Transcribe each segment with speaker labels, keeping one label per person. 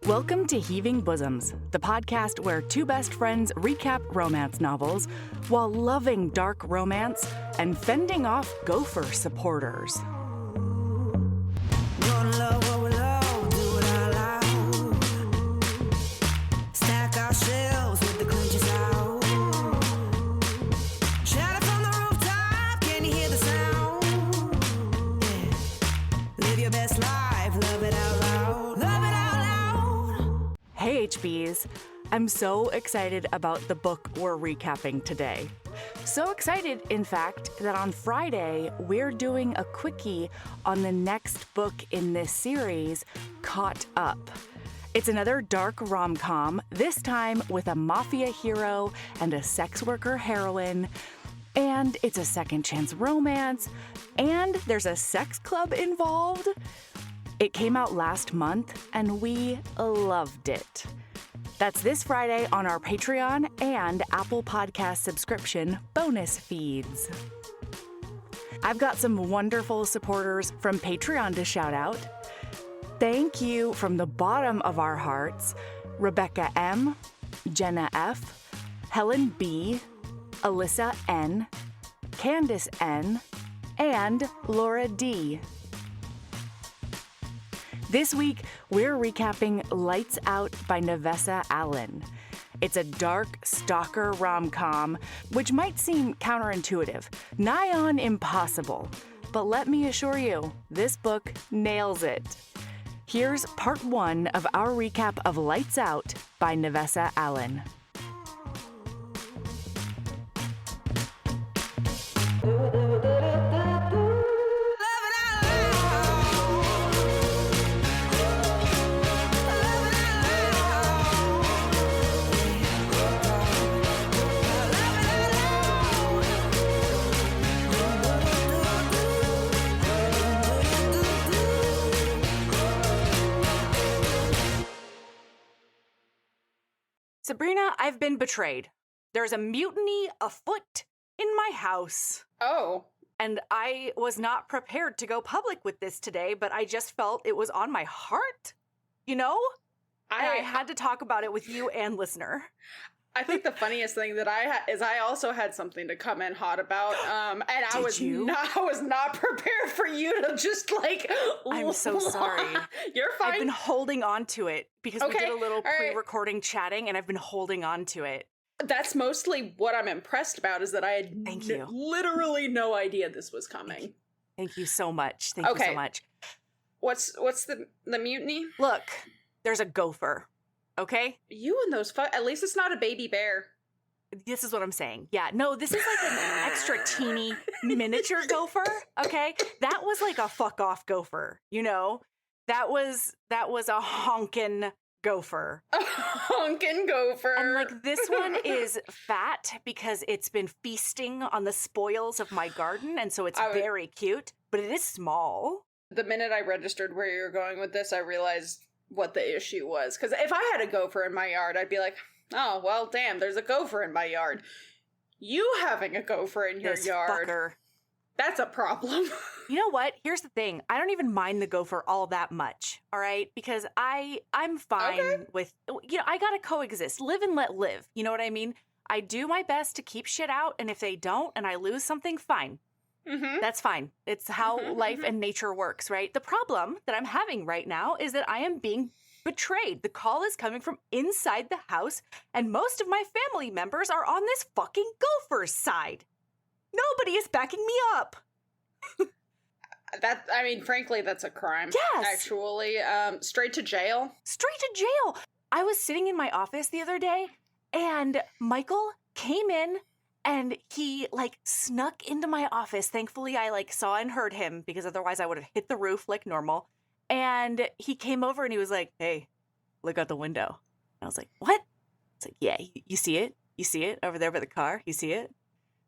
Speaker 1: Welcome to Heaving Bosoms, the podcast where two best friends recap romance novels while loving dark romance and fending off gopher supporters. Hey HBs, I'm so excited about the book we're recapping today. So excited, in fact, that on Friday, we're doing a quickie on the next book in this series, Caught Up. It's another dark rom-com, this time with a mafia hero and a sex worker heroine. And it's a second chance romance, and there's a sex club involved. It came out last month, and we loved it. That's this Friday on our Patreon and Apple Podcast subscription bonus feeds. I've got some wonderful supporters from Patreon to shout out. Thank you from the bottom of our hearts, Rebecca M., Jenna F., Helen B., Alyssa N., Candace N., and Laura D. This week, we're recapping Lights Out by Navessa Allen. It's a dark stalker rom-com, which might seem counterintuitive, nigh on impossible. But let me assure you, this book nails it. Here's part one of our recap of Lights Out by Navessa Allen. Sabrina, I've been betrayed. There's a mutiny afoot in my house.
Speaker 2: Oh.
Speaker 1: And I was not prepared to go public with this today, but I just felt it was on my heart, you know? I had to talk about it with you and listener.
Speaker 2: I think the funniest thing that I also had something to come in hot about, and I was not prepared for you to just like.
Speaker 1: I'm so sorry.
Speaker 2: You're fine.
Speaker 1: I've been holding on to it because we did a little pre-recording chatting, and I've been holding on to it.
Speaker 2: That's mostly what I'm impressed about is that I had literally no idea this was coming.
Speaker 1: Thank you so much. Thank you so much.
Speaker 2: What's the mutiny?
Speaker 1: Look, there's a gopher. Okay?
Speaker 2: You and those at least it's not a baby bear.
Speaker 1: This is what I'm saying. Yeah, no, this is like an extra teeny miniature gopher, okay? That was like a fuck off gopher, you know? That was a honkin' gopher.
Speaker 2: A honkin' gopher.
Speaker 1: And like this one is fat because it's been feasting on the spoils of my garden, and so it's very cute, but it is small.
Speaker 2: The minute I registered where you were going with this, I realized what the issue was. Because if I had a gopher in my yard, I'd be like, oh, well, damn, there's a gopher in my yard. You having a gopher in your yard,
Speaker 1: fucker.
Speaker 2: That's a problem.
Speaker 1: You know what? Here's the thing. I don't even mind the gopher all that much, all right? Because I'm fine with, I gotta coexist. Live and let live. You know what I mean? I do my best to keep shit out, and if they don't and I lose something, fine. Mm-hmm. That's fine. It's how life and nature works, right? The problem that I'm having right now is that I am being betrayed. The call is coming from inside the house, and most of my family members are on this fucking gopher's side. Nobody is backing me up.
Speaker 2: Frankly, that's a crime.
Speaker 1: Yes.
Speaker 2: Actually, straight to jail.
Speaker 1: Straight to jail. I was sitting in my office the other day, and Michael came in, and he, snuck into my office. Thankfully, I, saw and heard him, because otherwise I would have hit the roof like normal. And he came over, and he was like, hey, look out the window. And I was like, what? It's like, yeah, you see it? You see it over there by the car? You see it?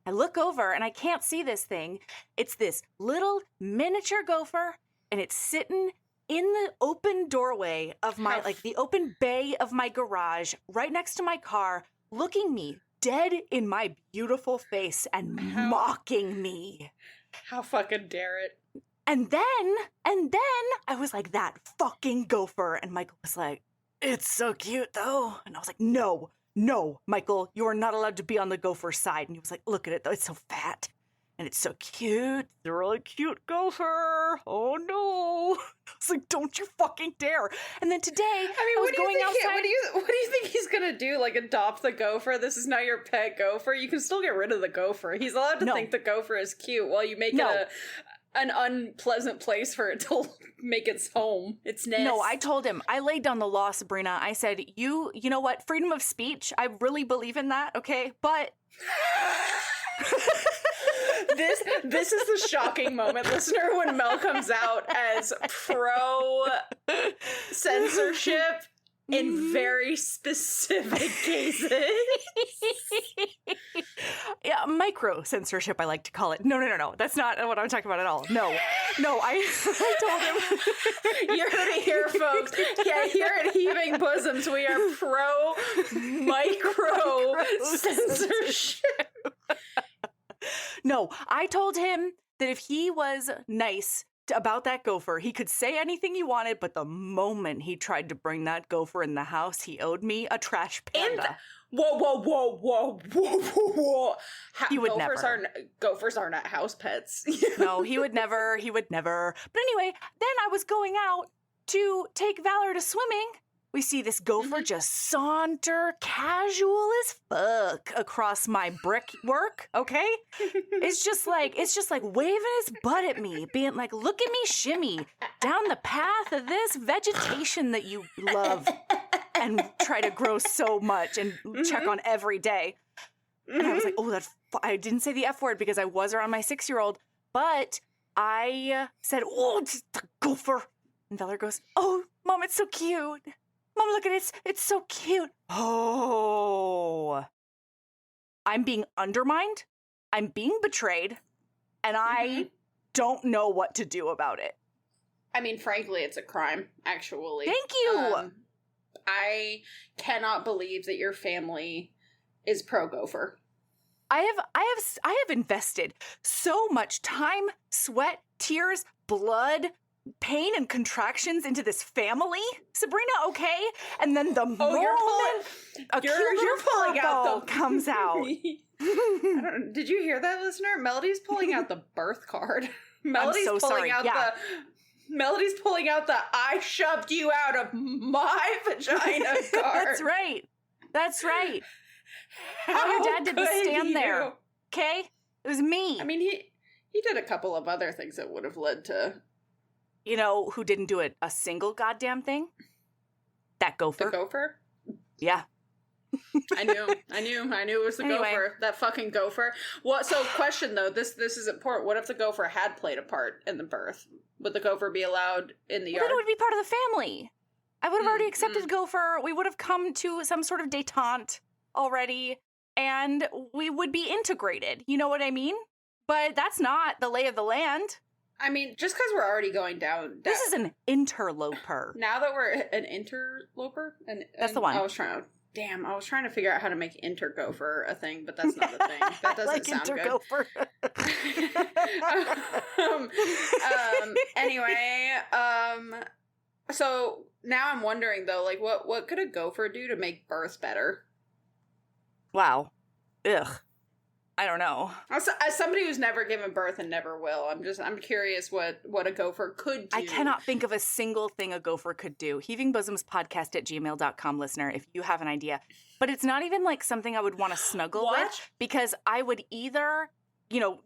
Speaker 1: I look over, and I can't see this thing. It's this little miniature gopher, and it's sitting in the open doorway of my, the open bay of my garage, right next to my car, looking me dead in my beautiful face and mocking me.
Speaker 2: How fucking dare it?
Speaker 1: And then I was like, that fucking gopher. And Michael was like, it's so cute though. And I was like, no, Michael, you are not allowed to be on the gopher side. And he was like, look at it though, it's so fat. And it's so cute. It's a really cute gopher. Oh no. I was like, don't you fucking dare. And then today, I was going outside.
Speaker 2: What do you think he's gonna do? Like adopt the gopher? This is now your pet gopher? You can still get rid of the gopher. He's allowed to think the gopher is cute while you make it an unpleasant place for it to make its home, its nest.
Speaker 1: No, I told him, I laid down the law, Sabrina. I said, you know what? Freedom of speech. I really believe in that, okay? But...
Speaker 2: This is the shocking moment, listener, when Mel comes out as pro censorship in very specific cases.
Speaker 1: Yeah, micro censorship, I like to call it. No. That's not what I'm talking about at all. No, I told him.
Speaker 2: You heard it here, folks. Yeah, here at Heaving Bosoms, we are pro micro censorship.
Speaker 1: No, I told him that if he was nice about that gopher, he could say anything he wanted, but the moment he tried to bring that gopher in the house, he owed me a trash panda.
Speaker 2: Whoa.
Speaker 1: He would never.
Speaker 2: Gophers are not house pets.
Speaker 1: No, he would never. But anyway, then I was going out to take Valor to swimming. We see this gopher just saunter casual as fuck across my brickwork, okay? It's just like waving his butt at me, being like, look at me shimmy down the path of this vegetation that you love and try to grow so much and check on every day. And I was like, I didn't say the F word because I was around my 6-year-old, but I said, oh, it's the gopher. And Valor goes, oh, Mom, it's so cute. Mom, look at it. It's so cute. Oh. I'm being undermined. I'm being betrayed. And I don't know what to do about it.
Speaker 2: I mean, frankly, it's a crime, actually.
Speaker 1: Thank you.
Speaker 2: I cannot believe that your family is pro-gopher.
Speaker 1: I have invested so much time, sweat, tears, blood, pain and contractions into this family, Sabrina, okay? And then the moment a cute little furball comes out.
Speaker 2: Did you hear that, listener? Melody's pulling out the birth card. Melody's pulling out the I shoved you out of my vagina card.
Speaker 1: That's right. How your dad didn't stand there. Okay? It was me.
Speaker 2: I mean, he did a couple of other things that would have led to...
Speaker 1: You know who didn't do a single goddamn thing? That gopher.
Speaker 2: The gopher?
Speaker 1: Yeah.
Speaker 2: I knew it was the gopher. That fucking gopher. What? So, question though, this is important. What if the gopher had played a part in the birth? Would the gopher be allowed in the yard?
Speaker 1: Then it would be part of the family. I would have already accepted gopher. We would have come to some sort of detente already, and we would be integrated. You know what I mean? But that's not the lay of the land.
Speaker 2: I mean, just because we're already going down...
Speaker 1: This is an interloper.
Speaker 2: Now that we're an interloper?
Speaker 1: That's the one.
Speaker 2: I was trying to figure out how to make intergopher a thing, but that's not a thing. That doesn't
Speaker 1: like
Speaker 2: sound
Speaker 1: intergopher.
Speaker 2: Good. Anyway, so now I'm wondering, though, like, what could a gopher do to make birth better?
Speaker 1: Wow. Ugh. I don't know.
Speaker 2: As somebody who's never given birth and never will, I'm curious what a gopher could do.
Speaker 1: I cannot think of a single thing a gopher could do. heavingbosoms@gmail.com, listener, if you have an idea. But it's not even like something I would want to snuggle with, because I would either,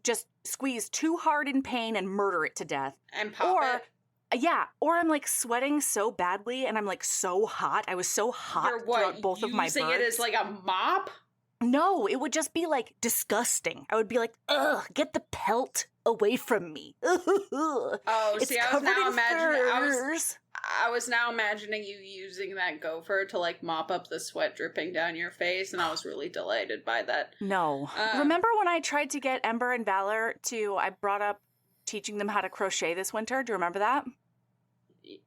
Speaker 1: just squeeze too hard in pain and murder it to death.
Speaker 2: And pop it.
Speaker 1: Yeah, or I'm like sweating so badly and I'm like so hot. I was so hot throughout both of my births.
Speaker 2: Using it as like a mop?
Speaker 1: No, it would just be like disgusting. I would be like, ugh, get the pelt away from me.
Speaker 2: Oh,
Speaker 1: it's
Speaker 2: see, I was now imagining you using that gopher to like mop up the sweat dripping down your face, and I was really delighted by that.
Speaker 1: No. Remember when I tried to get Ember and Valor I brought up teaching them how to crochet this winter? Do you remember that?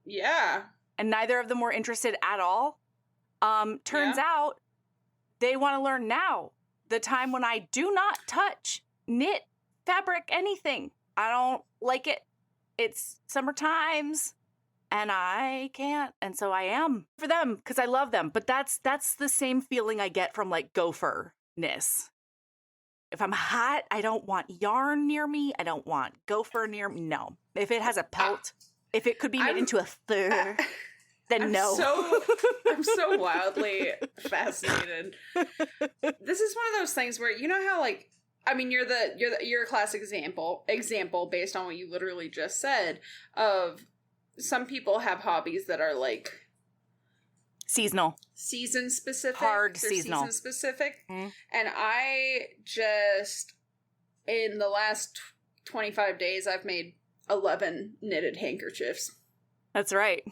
Speaker 2: Yeah.
Speaker 1: And neither of them were interested at all. Turns out they want to learn now, the time when I do not touch, knit, fabric, anything. I don't like it. It's summer times. and I can't. And so I am for them because I love them. But that's the same feeling I get from like gopher-ness. If I'm hot, I don't want yarn near me. I don't want gopher near me. No. If it has a pelt, if it could be made into a fur, then no.
Speaker 2: I'm so wildly fascinated. This is one of those things where, you know how like, I mean, you're a classic example based on what you literally just said of some people have hobbies that are like
Speaker 1: seasonal,
Speaker 2: season specific,
Speaker 1: hard seasonal,
Speaker 2: season specific. Mm-hmm. And I just in the last 25 days I've made 11 knitted handkerchiefs.
Speaker 1: That's right.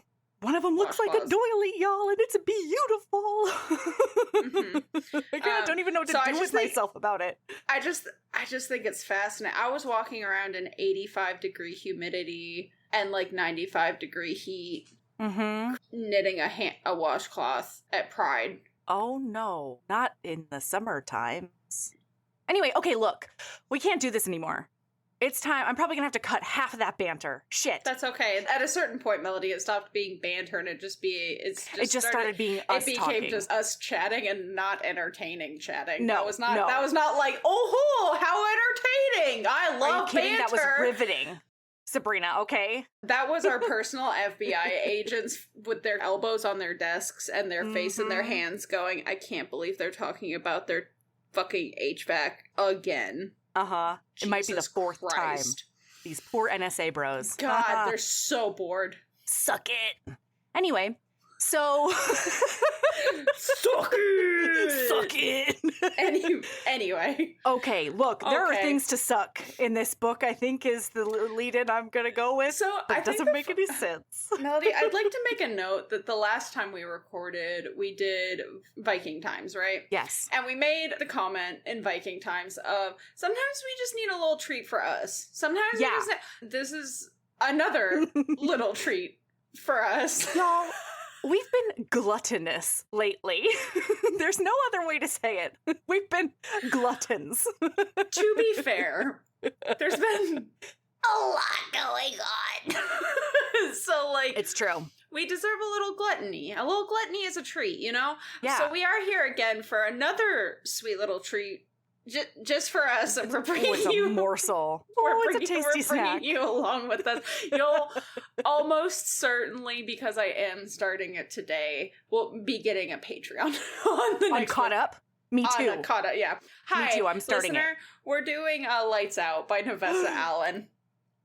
Speaker 1: One of them looks like a doily, y'all, and it's beautiful. Mm-hmm. I don't even know what to do with myself about it.
Speaker 2: I just think it's fascinating. I was walking around in 85-degree humidity and like 95-degree heat, knitting a washcloth at Pride.
Speaker 1: Oh no, not in the summer times. Anyway, okay, look, we can't do this anymore. It's time. I'm probably going to have to cut half of that banter. Shit.
Speaker 2: That's okay. At a certain point, Melody, it stopped being banter and it just started being us talking. It became just us chatting and not entertaining chatting. No, that was not like, oh, how entertaining. I love banter.
Speaker 1: That was riveting. Sabrina, okay?
Speaker 2: That was our personal FBI agents with their elbows on their desks and their face in their hands going, I can't believe they're talking about their fucking HVAC again.
Speaker 1: Uh-huh. It might be the fourth time. These poor NSA bros.
Speaker 2: God, they're so bored.
Speaker 1: Suck it. Anyway, so...
Speaker 2: Suck it!
Speaker 1: Suck it!
Speaker 2: Anyway.
Speaker 1: Okay, look, there are things to suck in this book, I think is the lead-in I'm gonna go with.
Speaker 2: So
Speaker 1: it doesn't make any sense.
Speaker 2: Melody, I'd like to make a note that the last time we recorded, we did Viking Times, right?
Speaker 1: Yes.
Speaker 2: And we made the comment in Viking Times of, sometimes we just need a little treat for us. Sometimes this is another little treat for us.
Speaker 1: Y'all, we've been gluttonous lately. There's no other way to say it. We've been gluttons.
Speaker 2: To be fair, there's been a lot going on. So, like...
Speaker 1: It's true.
Speaker 2: We deserve a little gluttony. A little gluttony is a treat, you know?
Speaker 1: Yeah.
Speaker 2: So we are here again for another sweet little treat. Just for us, and we're bringing you
Speaker 1: a morsel. It's a tasty snack.
Speaker 2: We're bringing you along with us. You'll almost certainly, because I am starting it today, will be getting a Patreon on the next
Speaker 1: Caught
Speaker 2: one.
Speaker 1: Up? Me too.
Speaker 2: Caught Up, yeah. Hi,
Speaker 1: me too. I'm starting
Speaker 2: listener, we're doing Lights Out by Navessa Allen.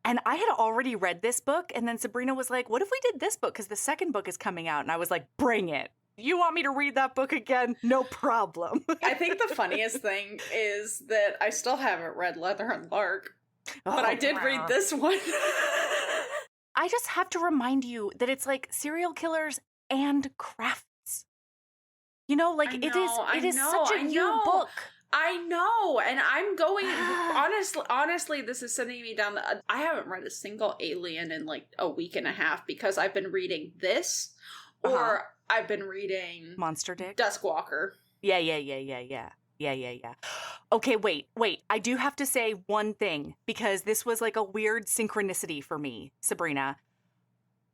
Speaker 1: And I had already read this book, and then Sabrina was like, what if we did this book? Because the second book is coming out. And I was like, bring it. You want me to read that book again? No problem.
Speaker 2: I think the funniest thing is that I still haven't read Leather and Lark, but I did read this one.
Speaker 1: I just have to remind you that it's like serial killers and crafts. You know, like it is such a new book.
Speaker 2: I know, and I'm going, honestly, this is sending me down I haven't read a single Alien in like a week and a half because I've been reading this, or I've been reading
Speaker 1: Monster Dick,
Speaker 2: Duskwalker.
Speaker 1: Yeah. Okay, wait. I do have to say one thing, because this was like a weird synchronicity for me, Sabrina.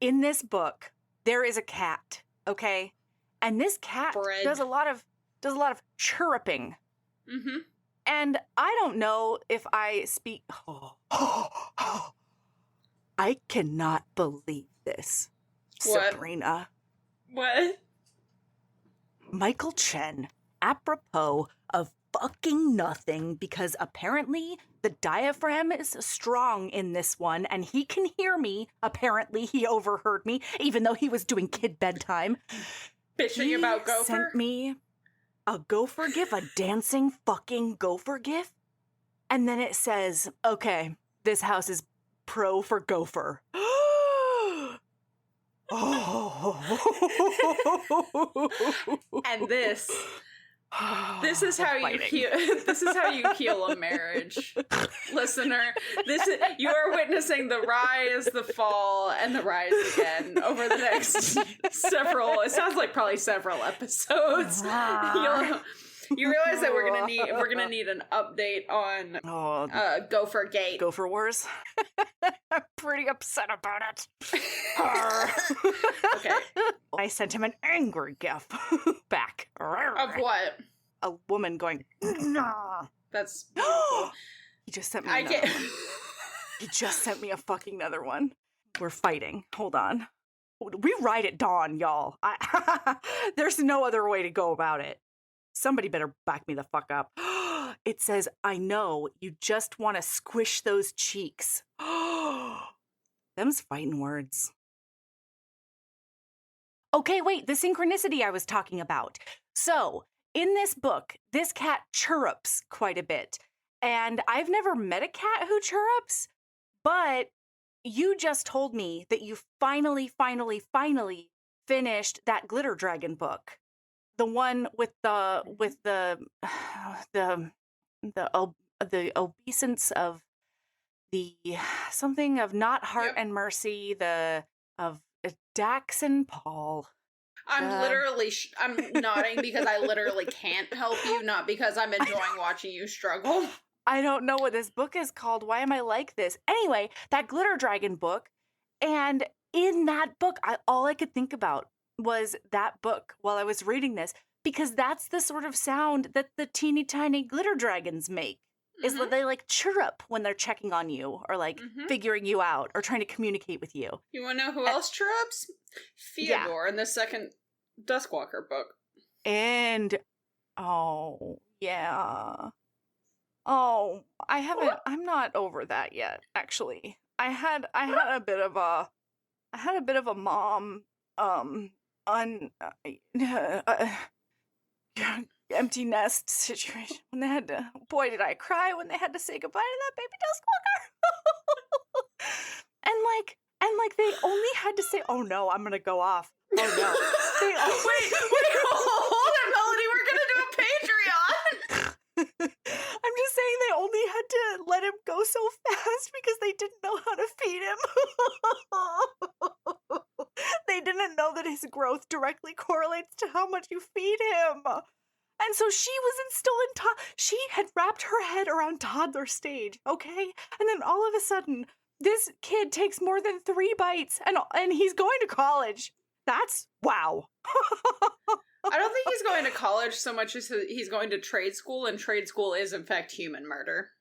Speaker 1: In this book, there is a cat, okay? And this cat does a lot of chirruping.
Speaker 2: Mm-hmm.
Speaker 1: And I don't know if I speak... I cannot believe this,
Speaker 2: What?
Speaker 1: Sabrina.
Speaker 2: What?
Speaker 1: Michael Chen, apropos of fucking nothing, because apparently the diaphragm is strong in this one, and he can hear me. Apparently he overheard me, even though he was doing kid bedtime.
Speaker 2: Bitching about Gopher?
Speaker 1: He sent me a gopher gif, a dancing fucking gopher gif. And then it says, okay, this house is pro for gopher.
Speaker 2: And this is how you heal. This is how you heal a marriage, listener. You are witnessing the rise, the fall, and the rise again over the next several. It sounds like probably several episodes. You realize that we're gonna need an update on Gopher Gate.
Speaker 1: Gopher Wars. I'm pretty upset about it.
Speaker 2: Okay.
Speaker 1: I sent him an angry gif back.
Speaker 2: Of what?
Speaker 1: A woman going.
Speaker 2: That's beautiful.
Speaker 1: He just sent me another one. He just sent me a fucking another one. We're fighting. Hold on. We ride at dawn, y'all. There's no other way to go about it. Somebody better back me the fuck up. It says, I know, you just want to squish those cheeks. Them's fighting words. Okay, wait, the synchronicity I was talking about. So, in this book, this cat chirrups quite a bit. And I've never met a cat who chirrups, but you just told me that you finally finished that Glitter Dragon book. The one with the obeisance of the something of not heart and mercy, of Dax and Paul.
Speaker 2: I'm nodding because I literally can't help you, not because I'm enjoying watching you struggle.
Speaker 1: I don't know what this book is called. Why am I like this? Anyway, that Glitter Dragon book. And in that book, all I could think about was that book while I was reading this, because that's the sort of sound that the teeny tiny glitter dragons make. Is that they like chirrup when they're checking on you or like figuring you out or trying to communicate with you.
Speaker 2: You want to know who else chirrups? Theodore in the second Duskwalker book.
Speaker 1: And, oh, yeah. Oh, I'm not over that yet, actually. I had a bit of a mom, empty nest situation when they had to, boy, did I cry when they had to say goodbye to that baby Duskwalker. and like they only had to say, oh no, I'm gonna go off. Oh no. Wait,
Speaker 2: hold on, Melody, we're gonna do a Patreon.
Speaker 1: I'm just saying they only had to let him go so fast because they didn't know how to feed him. They didn't know that his growth directly correlates to how much you feed him. And so she was still in she had wrapped her head around toddler stage, okay? And then all of a sudden, this kid takes more than 3 bites and he's going to college. That's wow.
Speaker 2: I don't think he's going to college so much as he's going to trade school, and trade school is in fact human murder.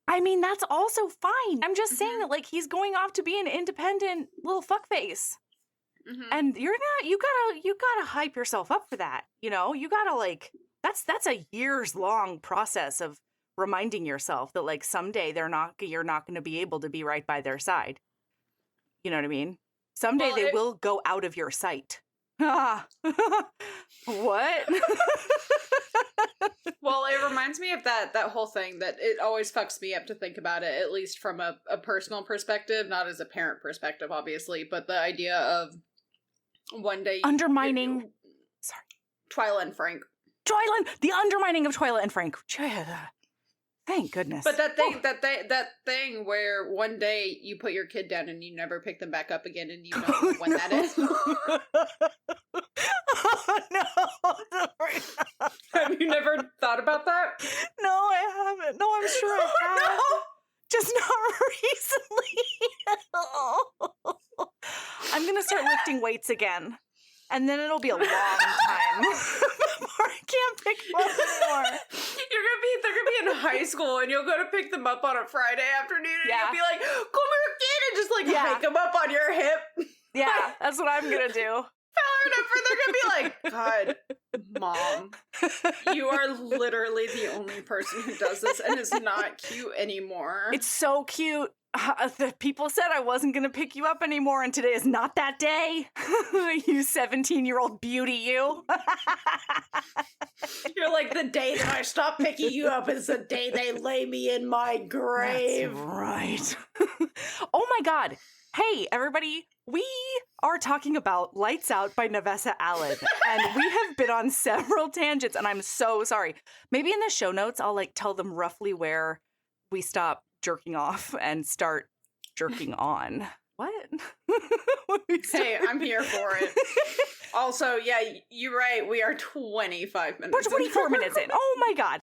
Speaker 1: I mean, that's also fine. I'm just saying that like he's going off to be an independent little fuckface. And you gotta hype yourself up for that. You know, you gotta like, that's a years long process of reminding yourself that like someday you're not going to be able to be right by their side. You know what I mean? Someday they will go out of your sight. What?
Speaker 2: Well, it reminds me of that whole thing that it always fucks me up to think about it, at least from a personal perspective, not as a parent perspective, obviously, but the idea of one day
Speaker 1: undermining. Sorry,
Speaker 2: Twyla and Frank.
Speaker 1: The undermining of Twyla and Frank. Thank goodness.
Speaker 2: But that thing where one day you put your kid down and you never pick them back up again, and you know when that is.
Speaker 1: Oh, no.
Speaker 2: Have you never thought about that?
Speaker 1: No, I haven't. No, I'm sure I have. No. Just not recently. I'm going to start lifting weights again. And then it'll be a long time before I can't pick them up anymore.
Speaker 2: They're gonna be in high school, and you'll go to pick them up on a Friday afternoon, and you'll be like, "Come here, kid," and just like hike them up on your hip.
Speaker 1: Yeah, that's what I'm gonna do.
Speaker 2: They're gonna be like, "God, Mom, you are literally the only person who does this, and it's not cute anymore."
Speaker 1: It's so cute. The people said I wasn't going to pick you up anymore, and today is not that day. You 17-year-old beauty, you.
Speaker 2: You're like, the day that I stop picking you up is the day they lay me in my grave.
Speaker 1: That's right. Oh my God. Hey, everybody. We are talking about Lights Out by Navessa Allen, and we have been on several tangents, and I'm so sorry. Maybe in the show notes, I'll like tell them roughly where we stop jerking off and start jerking on. What?
Speaker 2: Hey, I'm here for it. Also, yeah, you're right. We are 25 minutes.
Speaker 1: We're 24 minutes in. Oh my God.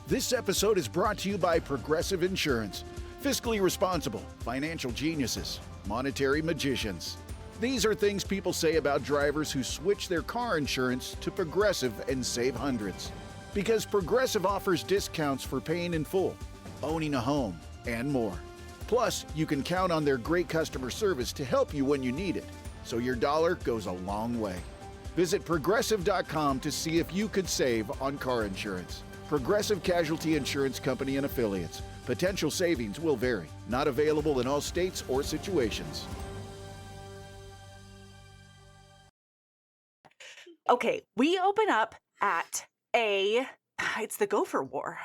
Speaker 3: This episode is brought to you by Progressive Insurance. Fiscally responsible, financial geniuses, monetary magicians. These are things people say about drivers who switch their car insurance to Progressive and save hundreds. Because Progressive offers discounts for paying in full, owning a home, and more. Plus, you can count on their great customer service to help you when you need it, so your dollar goes a long way. Visit Progressive.com to see if you could save on car insurance. Progressive Casualty Insurance Company and Affiliates. Potential savings will vary. Not available in all states or situations.
Speaker 1: Okay, we open up at it's the Gopher War.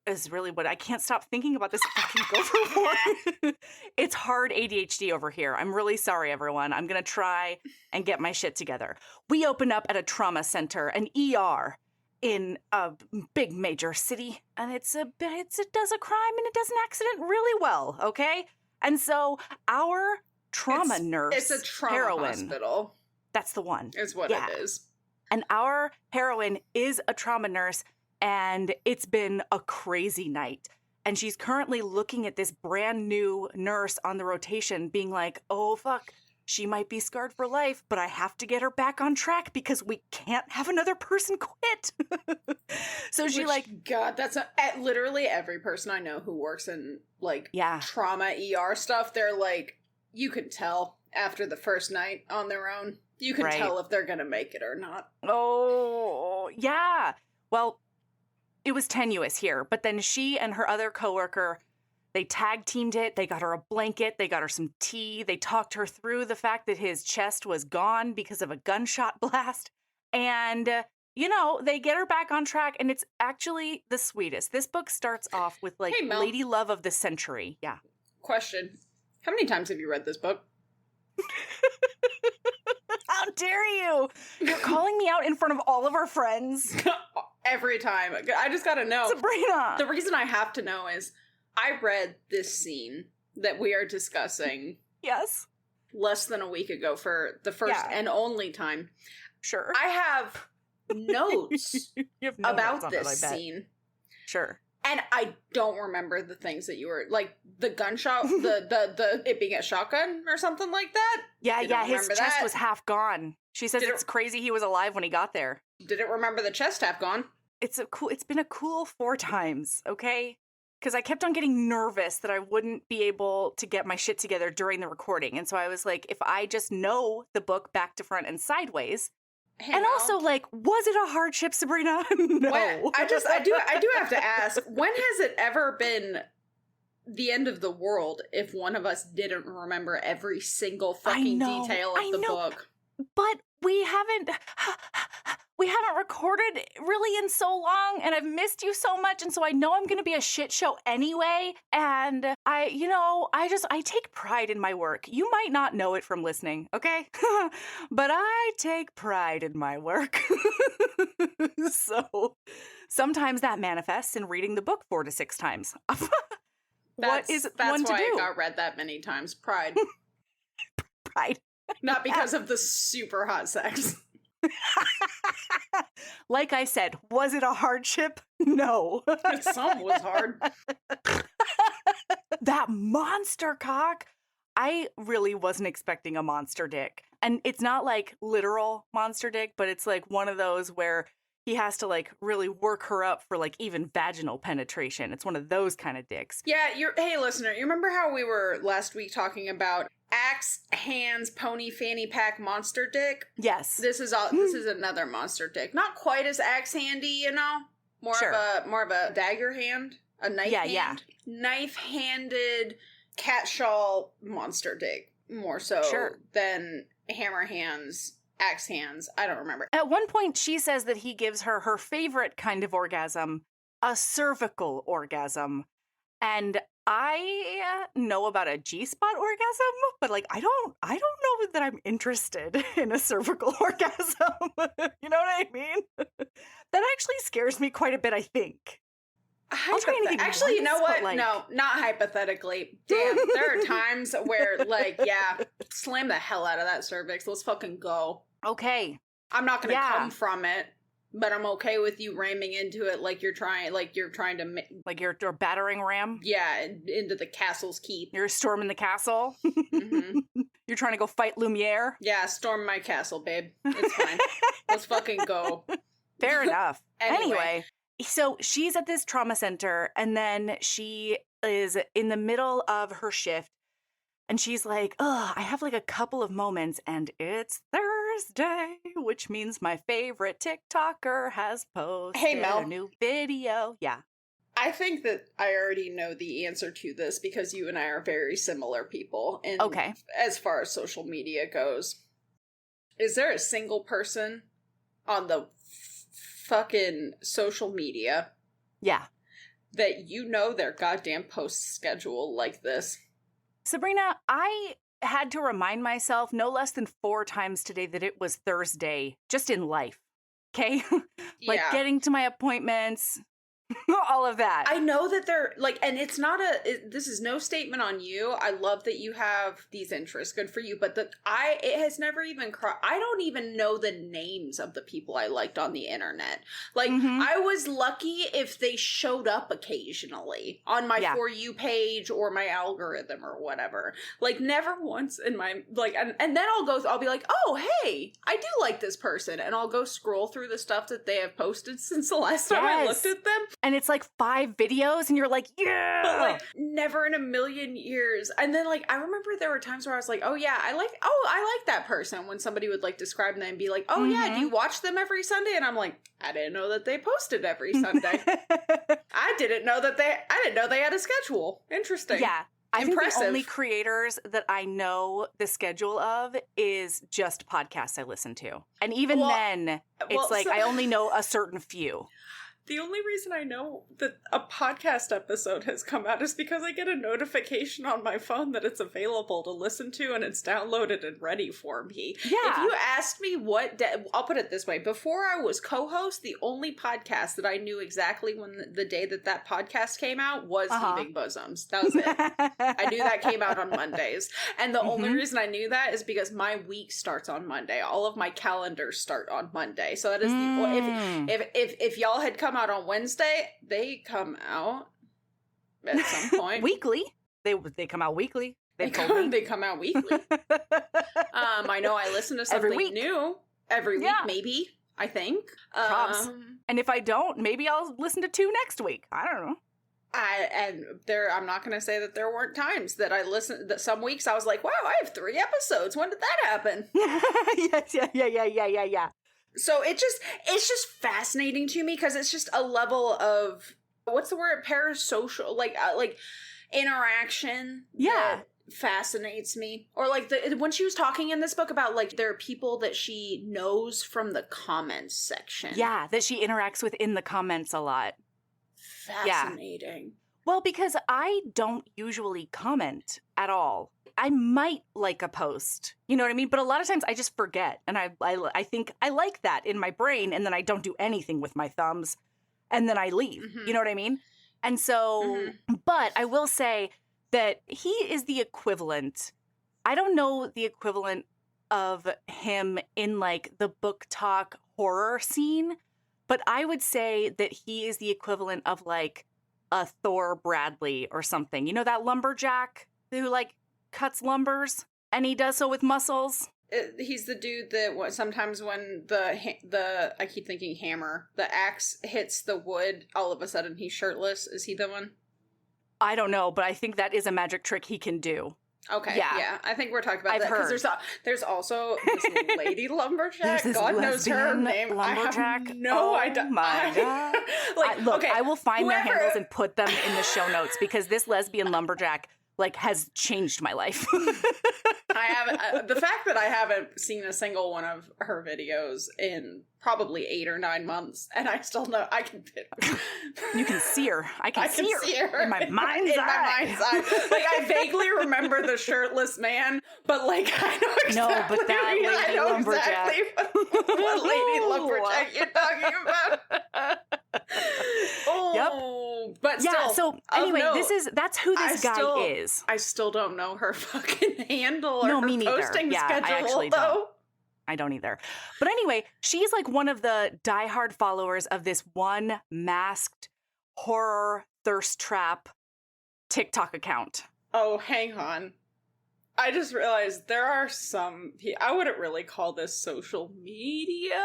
Speaker 1: Is really what I can't stop thinking about this fucking Gopher War. It's hard ADHD over here. I'm really sorry, everyone. I'm gonna try and get my shit together. We open up at a trauma center, an ER, in a big major city, and it does a crime and it does an accident really well, okay? And so our trauma nurse,
Speaker 2: it's a trauma
Speaker 1: heroine,
Speaker 2: hospital.
Speaker 1: That's the one.
Speaker 2: Is what
Speaker 1: Yeah.
Speaker 2: it is.
Speaker 1: And our heroine is a trauma nurse, and it's been a crazy night. And she's currently looking at this brand new nurse on the rotation, being like, oh, fuck, she might be scarred for life, but I have to get her back on track because we can't have another person quit. So she
Speaker 2: God, that's literally every person I know who works in trauma ER stuff. They're like, you can tell after the first night on their own. You can tell if they're going to make it or not.
Speaker 1: Oh, yeah. Well, it was tenuous here, but then she and her other coworker, they tag teamed it. They got her a blanket. They got her some tea. They talked her through the fact that his chest was gone because of a gunshot blast. And, they get her back on track, and it's actually the sweetest. This book starts off with,
Speaker 2: Hey, Mel.
Speaker 1: Lady Love of the Century. Yeah.
Speaker 2: Question. How many times have you read this book?
Speaker 1: How dare you? You're calling me out in front of all of our friends.
Speaker 2: Every time. I just gotta know.
Speaker 1: Sabrina!
Speaker 2: The reason I have to know is I read this scene that we are discussing
Speaker 1: Yes.
Speaker 2: less than a week ago for the first and only time.
Speaker 1: Sure.
Speaker 2: I have notes
Speaker 1: You have no
Speaker 2: about
Speaker 1: notes on
Speaker 2: this
Speaker 1: it, I bet.
Speaker 2: scene.
Speaker 1: Sure.
Speaker 2: And I don't remember the things that you were like the gunshot, the it being a shotgun or something like that.
Speaker 1: Yeah, his chest was half gone. She says it's crazy he was alive when he got there.
Speaker 2: Didn't remember the chest half gone.
Speaker 1: It's been a cool 4 times, okay? Because I kept on getting nervous that I wouldn't be able to get my shit together during the recording. And so I was like, if I just know the book back to front and sideways. And also, was it a hardship, Sabrina? No.
Speaker 2: I do have to ask, when has it ever been the end of the world if one of us didn't remember every single fucking detail of the book?
Speaker 1: But we haven't recorded really in so long, and I've missed you so much, and so I know I'm going to be a shit show anyway, and I take pride in my work. You might not know it from listening, okay? But I take pride in my work. So sometimes that manifests in reading the book 4 to 6 times. What is one to do?
Speaker 2: That's why I got read that many times. Pride.
Speaker 1: Pride.
Speaker 2: Not because of the super hot sex.
Speaker 1: Like I said, was it a hardship? No.
Speaker 2: Some was hard.
Speaker 1: That monster cock. I really wasn't expecting a monster dick. And it's not like literal monster dick, but it's like one of those where he has to like really work her up for like even vaginal penetration. It's one of those kind of dicks.
Speaker 2: Yeah, hey listener, you remember how we were last week talking about axe hands pony fanny pack monster dick?
Speaker 1: Yes.
Speaker 2: This is another monster dick. Not quite as axe handy, More of a dagger hand, a knife hand. Yeah. Knife-handed cat shawl monster dick. More so than hammer hands, axe hands. I don't remember.
Speaker 1: At one point, she says that he gives her favorite kind of orgasm, a cervical orgasm. And I know about a G-spot orgasm, but like I don't know that I'm interested in a cervical orgasm. You know what I mean? That actually scares me quite a bit, I think. I'll try anything
Speaker 2: Actually, you know
Speaker 1: once,
Speaker 2: what?
Speaker 1: but, like-
Speaker 2: No, not hypothetically. Damn, there are times where, like, yeah, slam the hell out of that cervix. Let's fucking go.
Speaker 1: Okay.
Speaker 2: I'm not gonna
Speaker 1: Yeah.
Speaker 2: come from it, but I'm okay with you ramming into it like you're trying to,
Speaker 1: Like you're a battering ram?
Speaker 2: yeah, into the castle's keep.
Speaker 1: You're storming the castle?
Speaker 2: hmm
Speaker 1: You're trying to go fight Lumiere?
Speaker 2: Yeah, storm my castle, babe. It's fine. Let's fucking go.
Speaker 1: Fair enough.
Speaker 2: Anyway.
Speaker 1: Anyway, so she's at this trauma center, and then she is in the middle of her shift, and she's like, oh, I have like a couple of moments, and it's Thursday, which means my favorite TikToker has posted
Speaker 2: Mel.
Speaker 1: a new video. Yeah.
Speaker 2: I think that I already know the answer to this because you and I are very similar people. And
Speaker 1: Okay.
Speaker 2: as far as social media goes, is there a single person on the fucking social media
Speaker 1: Yeah.
Speaker 2: that you know their goddamn post schedule like this?
Speaker 1: Sabrina, I had to remind myself no less than 4 times today that it was Thursday, just in life. Okay? Like
Speaker 2: Yeah.
Speaker 1: getting to my appointments, all of that.
Speaker 2: I know that they're like, and it's not this is no statement on you. I love that you have these interests. Good for you. But it has never even I don't even know the names of the people I liked on the internet. Like,
Speaker 1: Mhm.
Speaker 2: I was lucky if they showed up occasionally on my
Speaker 1: Yeah.
Speaker 2: For You page or my algorithm or whatever. Like, never once in my, like, and then I'll be like, oh, hey, I do like this person. And I'll go scroll through the stuff that they have posted since the last time I
Speaker 1: Yes.
Speaker 2: looked at them.
Speaker 1: And it's like 5 videos, and you're like, yeah.
Speaker 2: But like never in a million years. And then like I remember there were times where I was like, oh yeah, I like that person, when somebody would like describe them and be like, oh yeah, do you watch them every Sunday? And I'm like, I didn't know that they posted every Sunday. I didn't know they had a schedule. Interesting.
Speaker 1: Yeah. I think
Speaker 2: Impressive.
Speaker 1: the only creators that I know the schedule of is just podcasts I listen to. And even then, it's like I only know a certain few.
Speaker 2: The only reason I know that a podcast episode has come out is because I get a notification on my phone that it's available to listen to and it's downloaded and ready for me.
Speaker 1: Yeah.
Speaker 2: If you asked me what day, I'll put it this way. Before I was co-host, the only podcast that I knew exactly when the day that podcast came out was Heaving Bosoms. That was it. I knew that came out on Mondays. And the only reason I knew that is because my week starts on Monday. All of my calendars start on Monday. So that is if y'all had come out on Wednesday, they come out at some point.
Speaker 1: Weekly. They come out weekly.
Speaker 2: They come out weekly. I know I listen to something
Speaker 1: Every week.
Speaker 2: new every week,
Speaker 1: Yeah.
Speaker 2: maybe. I think.
Speaker 1: Props. And if I don't, maybe I'll listen to 2 next week. I don't know.
Speaker 2: I'm not going to say that there weren't times that I listened. That some weeks I was like, "Wow, I have 3 episodes. When did that happen?"
Speaker 1: Yes, yeah.
Speaker 2: So it's just fascinating to me because it's just a level of, what's the word, parasocial, like interaction.
Speaker 1: Yeah.
Speaker 2: That fascinates me. Or like when she was talking in this book about like there are people that she knows from the comments section.
Speaker 1: Yeah, that she interacts with in the comments a lot.
Speaker 2: Fascinating.
Speaker 1: Well, because I don't usually comment at all. I might like a post, you know what I mean? But a lot of times I just forget. And I think I like that in my brain, and then I don't do anything with my thumbs, and then I leave.
Speaker 2: Mhm.
Speaker 1: You know what I mean? And so, but I will say that he is the equivalent. I don't know the equivalent of him in like the book talk horror scene, but I would say that he is the equivalent of like a Thor Bradley or something. You know, that lumberjack who like cuts lumbers, and he does so with muscles.
Speaker 2: He's the dude that sometimes when the I keep thinking hammer, the axe hits the wood, all of a sudden he's shirtless. Is he the one?
Speaker 1: I don't know, but I think that is a magic trick he can do.
Speaker 2: Okay,
Speaker 1: Yeah.
Speaker 2: yeah. I think we're talking about
Speaker 1: I've
Speaker 2: that because
Speaker 1: heard.
Speaker 2: there's also this lady lumberjack.
Speaker 1: There's this
Speaker 2: God knows her
Speaker 1: lesbian
Speaker 2: name.
Speaker 1: lumberjack.
Speaker 2: I have no
Speaker 1: Oh
Speaker 2: idea.
Speaker 1: my God. Look,
Speaker 2: okay,
Speaker 1: I will find their
Speaker 2: whoever-
Speaker 1: handles and put them in the show notes because this lesbian lumberjack like has changed my life.
Speaker 2: I haven't. The fact that I haven't seen a single one of her videos in probably 8 or 9 months, and I still know I can.
Speaker 1: You can see her. I can see her in my mind's eye.
Speaker 2: Like I vaguely remember the shirtless man, but like I know exactly.
Speaker 1: No, but that lady
Speaker 2: I know
Speaker 1: lumberjack.
Speaker 2: exactly what lady lumberjack you're talking about. Oh, but still.
Speaker 1: Yeah, so anyway, that's who this guy is.
Speaker 2: I still don't know her fucking handle or
Speaker 1: No,
Speaker 2: her
Speaker 1: me neither.
Speaker 2: posting
Speaker 1: Yeah,
Speaker 2: schedule,
Speaker 1: I actually
Speaker 2: though.
Speaker 1: don't. I don't either. But anyway, she's like one of the diehard followers of this one masked horror thirst trap TikTok account.
Speaker 2: Oh, hang on. I just realized there are some, I wouldn't really call this social media.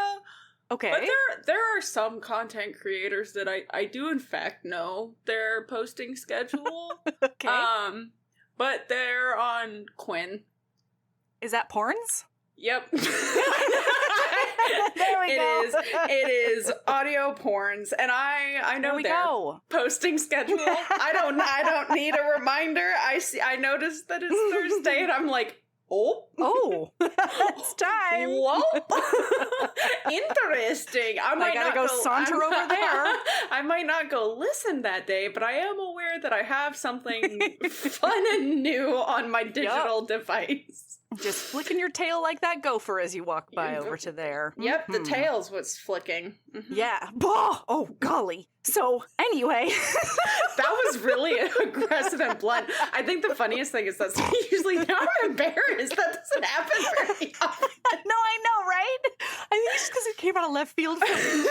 Speaker 1: Okay.
Speaker 2: But there are some content creators that I do in fact know their posting schedule.
Speaker 1: Okay.
Speaker 2: But they're on Quinn.
Speaker 1: Is that porns?
Speaker 2: Yep.
Speaker 1: There we go.
Speaker 2: It is audio porns, and I know their posting schedule. I don't need a reminder. I noticed that it's Thursday, and I'm like, oh,
Speaker 1: it's time.
Speaker 2: Whoa, interesting. I might
Speaker 1: gotta
Speaker 2: not
Speaker 1: go saunter over there.
Speaker 2: I might not go listen that day, but I am aware that I have something fun and new on my digital device.
Speaker 1: Just flicking your tail like that gopher as you walk by over to there.
Speaker 2: Yep, the tail's what's flicking. Mm-hmm.
Speaker 1: Yeah. Oh, golly. So, anyway.
Speaker 2: That was really aggressive and blunt. I think the funniest thing is that usually now I'm embarrassed. That doesn't happen very often.
Speaker 1: No, I know, right? I think it's just because it came out of left field for me.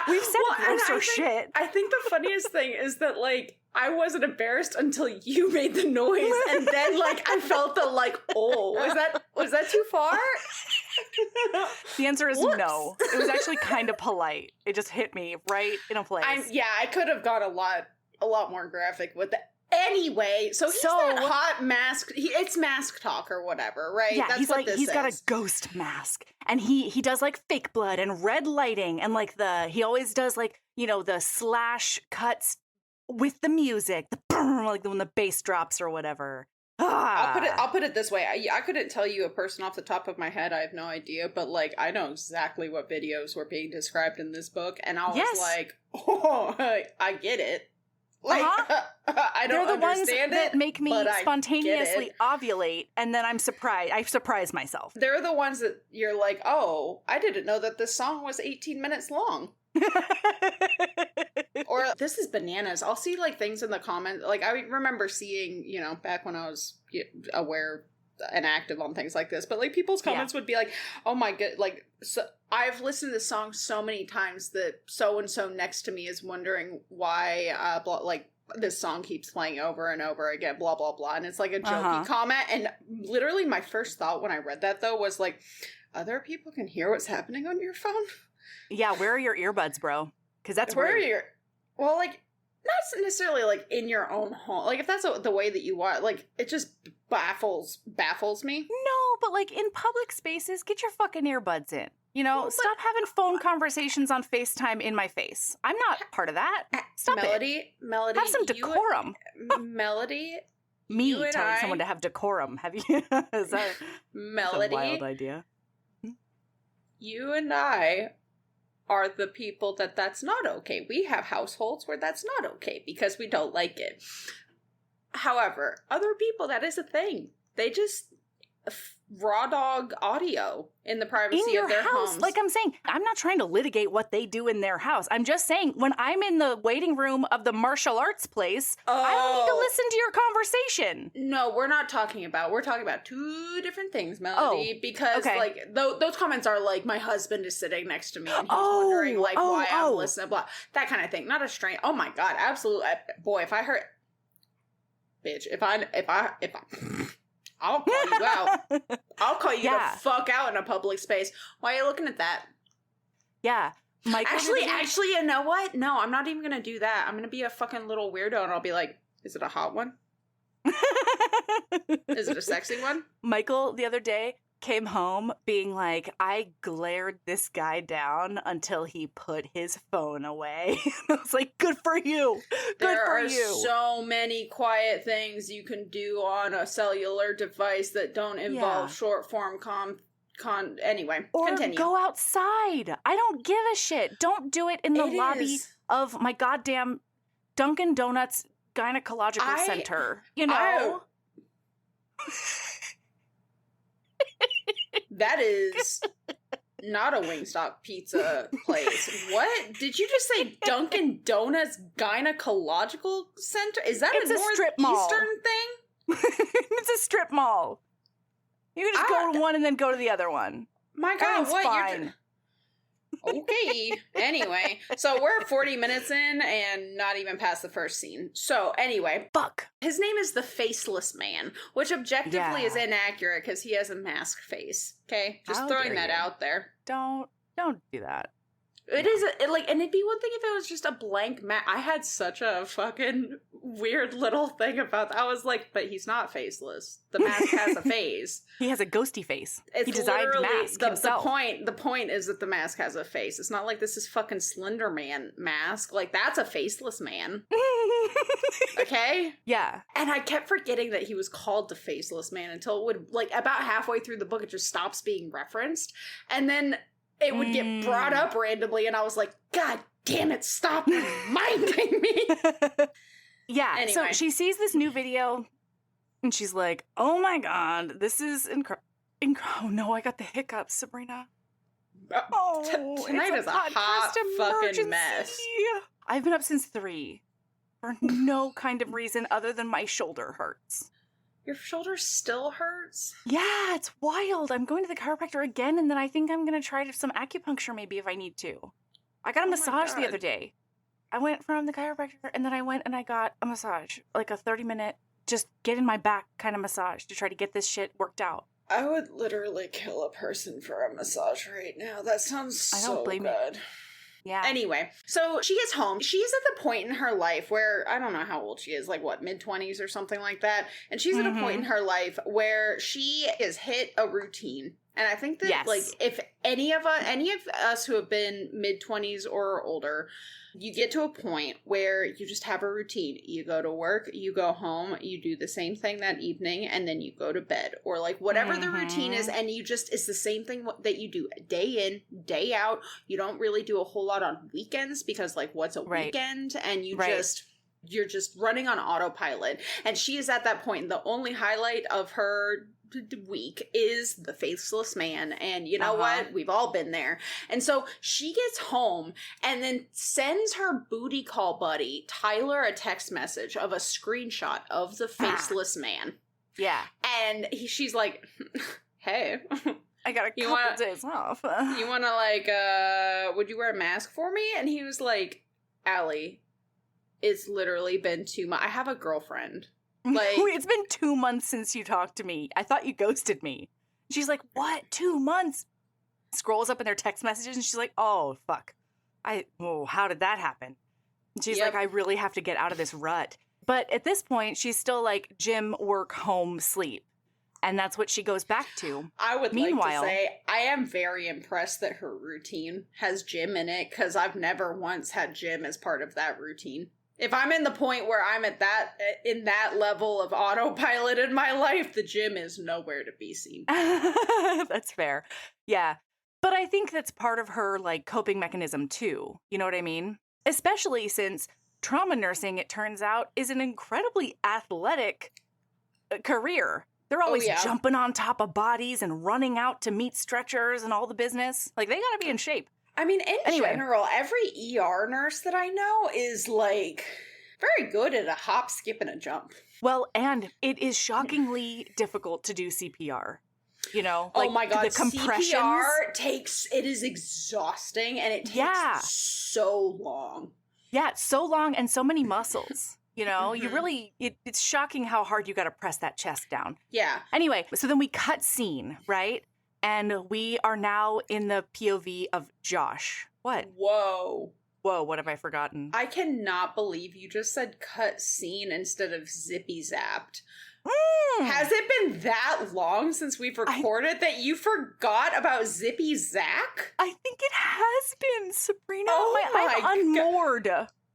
Speaker 1: We've said grosser shit.
Speaker 2: I think the funniest thing is that, like, I wasn't embarrassed until you made the noise, and then, like, I felt the, like, oh, was that too far?
Speaker 1: The answer is no. It was actually kind of polite. It just hit me right in a place.
Speaker 2: I could have gone a lot more graphic with it. Anyway, so he's that hot mask. It's mask talk or whatever, right?
Speaker 1: Yeah,
Speaker 2: That's
Speaker 1: he's got a ghost mask, and he does like fake blood and red lighting, and like he always does like the slash cuts with the music, the brrr, like when the bass drops or whatever.
Speaker 2: I'll put it this way. I couldn't tell you a person off the top of my head. I have no idea, but like I know exactly what videos were being described in this book, and I was like, oh, I get it. Like I don't
Speaker 1: They're the
Speaker 2: understand
Speaker 1: ones that make me
Speaker 2: spontaneously
Speaker 1: ovulate, and then I'm surprised. I surprise myself.
Speaker 2: They're the ones that you're like, oh, I didn't know that this song was 18 minutes long. Or this is bananas. I'll see like things in the comments. Like I remember seeing, back when I was aware and active on things like this, but like people's comments would be like, oh my god, like so I've listened to this song so many times that so and so next to me is wondering why like this song keeps playing over and over again, blah blah blah, and it's like a jokey comment. And literally my first thought when I read that though was like, other people can hear what's happening on your phone.
Speaker 1: Yeah, where are your earbuds, bro? Because that's
Speaker 2: where
Speaker 1: rude.
Speaker 2: are your like not necessarily like in your own home. Like if that's the way that you want, like it just baffles me.
Speaker 1: No, but like in public spaces, get your fucking earbuds in. Stop having phone conversations on FaceTime in my face. I'm not part of that. Stop
Speaker 2: Melody,
Speaker 1: have some decorum.
Speaker 2: Melody.
Speaker 1: Me telling someone to have decorum. Have you? Is that
Speaker 2: Melody?
Speaker 1: A wild idea.
Speaker 2: You and I are the people that's not okay. We have households where that's not okay because we don't like it. However, other people, that is a thing. They just raw dog audio in the privacy of their homes.
Speaker 1: Like I'm saying, I'm not trying to litigate what they do in their house. I'm just saying when I'm in the waiting room of the martial arts place, I don't need to listen to your conversation.
Speaker 2: No, we're talking about two different things, Melody, because like those comments are like my husband is sitting next to me and he's wondering like why I'm listening, blah, that kind of thing. Not a strain. Oh my god, absolutely. Boy, if I heard, bitch, if I I'll call you out. I'll call you the fuck out in a public space. Why are you looking at that?
Speaker 1: Yeah.
Speaker 2: Actually, you know what? No, I'm not even going to do that. I'm going to be a fucking little weirdo and I'll be like, is it a hot one? Is it a sexy one?
Speaker 1: Michael, the other day, came home being like, I glared this guy down until he put his phone away. I was like, good for you.
Speaker 2: There are so many quiet things you can do on a cellular device that don't involve short form anyway,
Speaker 1: or
Speaker 2: continue.
Speaker 1: Go outside. I don't give a shit. Don't do it in the lobby of my goddamn Dunkin' Donuts gynecological center.
Speaker 2: That is not a Wingstop pizza place. What? Did you just say Dunkin' Donuts Gynecological Center? Is that
Speaker 1: It's
Speaker 2: a
Speaker 1: a strip mall.
Speaker 2: Northeastern thing?
Speaker 1: It's a strip mall. You can just go to one and then go to the other one.
Speaker 2: My God,
Speaker 1: Everything's
Speaker 2: what?
Speaker 1: fine.
Speaker 2: Okay. Anyway, so we're 40 minutes in and not even past the first scene. So anyway,
Speaker 1: Fuck.
Speaker 2: his name is the Faceless Man, which objectively
Speaker 1: Yeah.
Speaker 2: is inaccurate because he has a mask face. Okay, just
Speaker 1: How
Speaker 2: throwing
Speaker 1: dare
Speaker 2: that
Speaker 1: you.
Speaker 2: out there.
Speaker 1: Don't do that.
Speaker 2: It is and it'd be one thing if it was just a blank mask. I had such a fucking weird little thing about that. I was like, but he's not faceless. The mask has a face.
Speaker 1: He has a ghosty face.
Speaker 2: It's
Speaker 1: He designed
Speaker 2: literally
Speaker 1: mask himself.
Speaker 2: The point is that the mask has a face. It's not like this is fucking Slender Man mask. Like, that's a faceless man. Okay?
Speaker 1: Yeah.
Speaker 2: And I kept forgetting that he was called the Faceless Man until it would, like, about halfway through the book, it just stops being referenced. And then it would get brought up randomly, and I was like, God damn it, stop reminding me.
Speaker 1: Yeah.
Speaker 2: Anyway.
Speaker 1: So she sees this new video and she's like, oh my God, this is incredible. Oh no, I got the hiccups, Sabrina. Oh,
Speaker 2: Tonight
Speaker 1: it's
Speaker 2: is a hot
Speaker 1: podcast
Speaker 2: fucking
Speaker 1: emergency.
Speaker 2: mess.
Speaker 1: I've been up since 3 for no kind of reason other than my shoulder hurts.
Speaker 2: Your shoulder still hurts?
Speaker 1: Yeah, it's wild. I'm going to the chiropractor again, and then I think I'm going to try some acupuncture maybe if I need to. I got a
Speaker 2: Oh my
Speaker 1: massage the
Speaker 2: God.
Speaker 1: other day. I went from the chiropractor, and then I went and I got a massage, like a 30-minute, just get in my back kind of massage to try to get this shit worked out.
Speaker 2: I would literally kill a person for a massage right now. That sounds
Speaker 1: I don't
Speaker 2: so
Speaker 1: blame you.
Speaker 2: good.
Speaker 1: Yeah.
Speaker 2: Anyway, so she gets home. She's at the point in her life where, I don't know how old she is, like what, mid-20s or something like that. And she's at a point in her life where she has hit a routine. And I think that,
Speaker 1: Yes.
Speaker 2: like, if any of us who have been mid-20s or older, you get to a point where you just have a routine. You go to work, you go home, you do the same thing that evening, and then you go to bed. Or, like, whatever the routine is, and you just, it's the same thing that you do day in, day out. You don't really do a whole lot on weekends because, like, what's a
Speaker 1: Right.
Speaker 2: weekend? And you
Speaker 1: Right.
Speaker 2: you're just running on autopilot. And she is at that point. The only highlight of her week is the Faceless Man. And you know what? We've all been there. And so she gets home and then sends her booty call buddy, Tyler, a text message of a screenshot of the Faceless Man.
Speaker 1: Yeah.
Speaker 2: And she's like, hey,
Speaker 1: I got a
Speaker 2: You
Speaker 1: couple
Speaker 2: want-
Speaker 1: days off.
Speaker 2: you want to, like, would you wear a mask for me? And he was like, Allie, it's literally been 2 months. I have a girlfriend. Like,
Speaker 1: it's been 2 months since you talked to me. I thought you ghosted me. She's like, what? 2 months? Scrolls up in their text messages and she's like, oh, fuck. How did that happen? And she's
Speaker 2: Yep.
Speaker 1: like, I really have to get out of this rut. But at this point, she's still like gym, work, home, sleep. And that's what she goes back to.
Speaker 2: I would
Speaker 1: Meanwhile-
Speaker 2: like to say I am very impressed that her routine has gym in it because I've never once had gym as part of that routine. If I'm in the point where I'm at in that level of autopilot in my life, the gym is nowhere to be seen.
Speaker 1: That's fair. Yeah. But I think that's part of her like coping mechanism too. You know what I mean? Especially since trauma nursing, it turns out, is an incredibly athletic career. They're always
Speaker 2: yeah.
Speaker 1: jumping on top of bodies and running out to meet stretchers and all the business. Like, they gotta be in shape.
Speaker 2: I mean, in
Speaker 1: Anyway.
Speaker 2: general, every ER nurse that I know is like very good at a hop, skip, and a jump.
Speaker 1: Well, and it is shockingly difficult to do CPR. You know, like
Speaker 2: oh my god,
Speaker 1: the compressions.
Speaker 2: CPR it is exhausting and it takes
Speaker 1: Yeah.
Speaker 2: so long.
Speaker 1: Yeah, it's so long and so many muscles. You know, you
Speaker 2: Mhm.
Speaker 1: really, it's shocking how hard you got to press that chest down.
Speaker 2: Yeah.
Speaker 1: Anyway, so then we cut scene, right? And we are now in the POV of Josh. What?
Speaker 2: Whoa.
Speaker 1: Whoa, what have I forgotten?
Speaker 2: I cannot believe you just said cut scene instead of zippy zapped. Has it been that long since we've recorded that you forgot about Zippy Zack?
Speaker 1: I think it has been, Sabrina.
Speaker 2: Oh
Speaker 1: I'm
Speaker 2: my
Speaker 1: unmoored.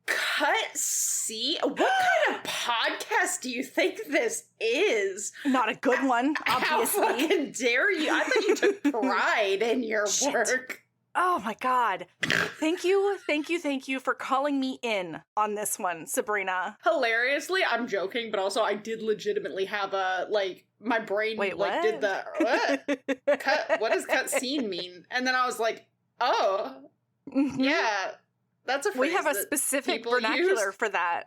Speaker 2: Cut scene? What kind of podcast do you think this is?
Speaker 1: Not a good one,
Speaker 2: How
Speaker 1: obviously.
Speaker 2: fucking dare you? I thought you took pride in your
Speaker 1: Shit.
Speaker 2: work.
Speaker 1: Oh my God. Thank you for calling me in on this one, Sabrina.
Speaker 2: Hilariously, I'm joking, but also I did legitimately have a, like, my brain,
Speaker 1: Wait,
Speaker 2: like,
Speaker 1: what?
Speaker 2: did the, what does cut scene mean? And then I was like, oh,
Speaker 1: Mhm.
Speaker 2: yeah, that's a phrase
Speaker 1: We have a
Speaker 2: that
Speaker 1: specific
Speaker 2: people
Speaker 1: vernacular
Speaker 2: use.
Speaker 1: for that.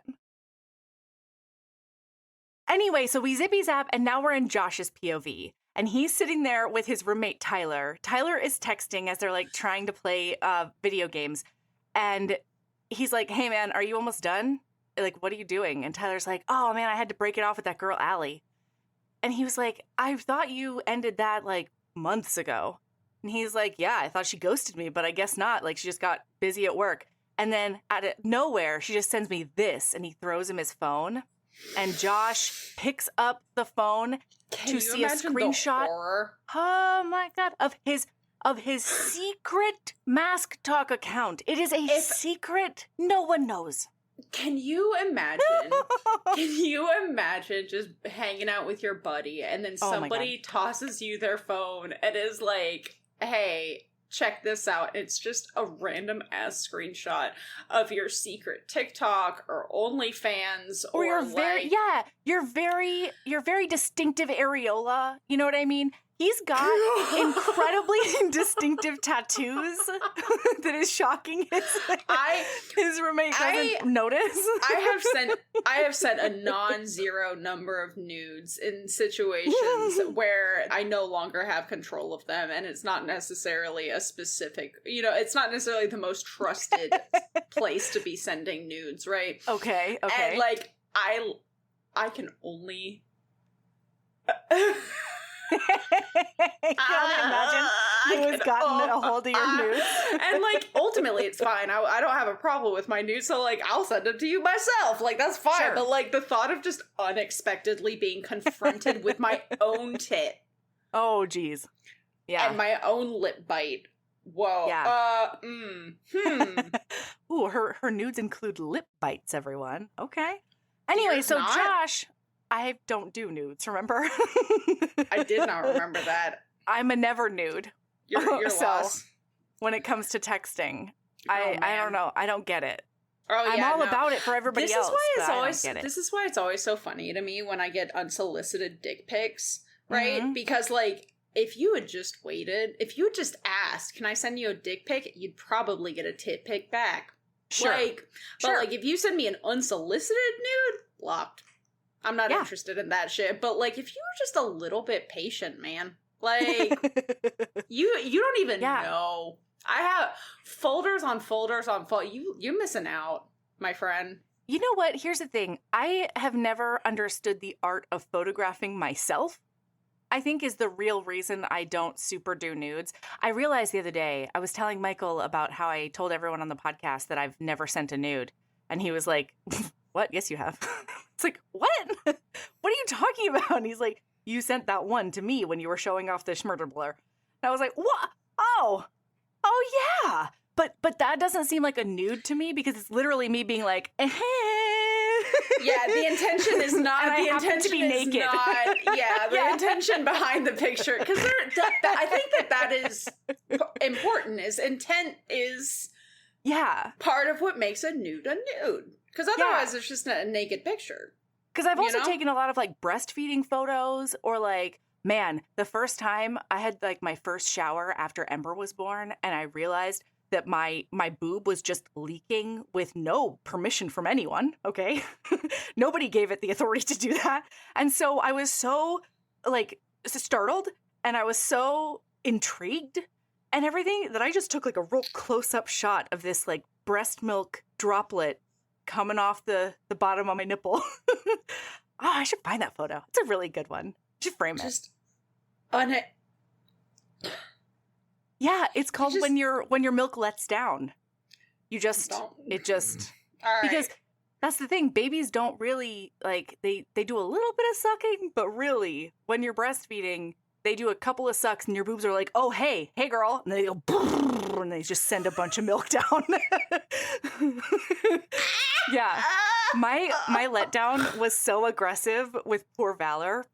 Speaker 1: Anyway, so we zippy zap, and now we're in Josh's POV. And he's sitting there with his roommate, Tyler. Tyler is texting as they're like trying to play video games. And he's like, hey, man, are you almost done? Like, what are you doing? And Tyler's like, oh, man, I had to break it off with that girl, Allie. And he was like, I thought you ended that like months ago. And he's like, yeah, I thought she ghosted me, but I guess not. Like, she just got busy at work. And then out of nowhere, she just sends me this. And he throws him his phone. And Josh picks up the phone to see a screenshot. Oh my God, of his secret Mask Talk account. It is a secret. No one knows.
Speaker 2: Can you imagine? Can you imagine just hanging out with your buddy and then somebody tosses you their phone and is like, hey, check this out. It's just a random ass screenshot of your secret TikTok or OnlyFans
Speaker 1: or your
Speaker 2: like...
Speaker 1: your very distinctive areola. You know what I mean? He's got incredibly distinctive tattoos that is shocking. His roommate doesn't notice.
Speaker 2: I have sent a non-zero number of nudes in situations where I no longer have control of them, and it's not necessarily a specific, it's not necessarily the most trusted place to be sending nudes, right?
Speaker 1: Okay.
Speaker 2: And like I can only
Speaker 1: imagine who has gotten a hold of your nudes.
Speaker 2: And like ultimately it's fine. I don't have a problem with my nudes, so like I'll send them to you myself. Like that's fine. Sure. But like the thought of just unexpectedly being confronted with my own tit.
Speaker 1: Oh geez. Yeah.
Speaker 2: And my own lip bite. Whoa.
Speaker 1: Yeah.
Speaker 2: Ooh,
Speaker 1: her nudes include lip bites, everyone. Okay. Anyway, so not? Josh, I don't do nudes, remember?
Speaker 2: I did not remember that.
Speaker 1: I'm a never nude.
Speaker 2: You're
Speaker 1: so,
Speaker 2: lost.
Speaker 1: When it comes to texting, I don't know. I don't get it.
Speaker 2: Oh, yeah,
Speaker 1: I'm all about it for everybody else.
Speaker 2: This is why it's always so funny to me when I get unsolicited dick pics, right? Mm-hmm. Because like if you had just waited, if you had just asked, can I send you a dick pic? You'd probably get a tit pic back.
Speaker 1: Sure.
Speaker 2: But like if you send me an unsolicited nude, blocked. I'm not interested in that shit. But like if you were just a little bit patient, man. Like you don't even know. I have folders on folders on folders. You're missing out, my friend.
Speaker 1: You know what? Here's the thing. I have never understood the art of photographing myself. I think is the real reason I don't super do nudes. I realized the other day, I was telling Michael about how I told everyone on the podcast that I've never sent a nude. And he was like, what? Yes, you have. It's like, what? What are you talking about? And he's like, you sent that one to me when you were showing off the schmurder blur. And I was like, what? Oh yeah. But that doesn't seem like a nude to me because it's literally me being like, eh.
Speaker 2: Yeah, the intention is not.
Speaker 1: And the intention to be naked.
Speaker 2: The intention behind the picture, because I think that is important. Is intent is part of what makes a nude a nude. Because otherwise, it's just a naked picture.
Speaker 1: Because I've also taken a lot of like breastfeeding photos, or like, man, the first time I had like my first shower after Ember was born, and I realized that my boob was just leaking with no permission from anyone, okay? Nobody gave it the authority to do that. And so I was so, like, startled, and I was so intrigued and everything that I just took, like, a real close-up shot of this, like, breast milk droplet coming off the bottom of my nipple. Oh, I should find that photo. It's a really good one. I should frame it. Yeah, it's called when your milk lets down. Because that's the thing, babies don't really like they do a little bit of sucking, but really when you're breastfeeding, they do a couple of sucks and your boobs are like, "Oh, hey girl." And they go and they just send a bunch of milk down. Yeah. My letdown was so aggressive with poor Valor.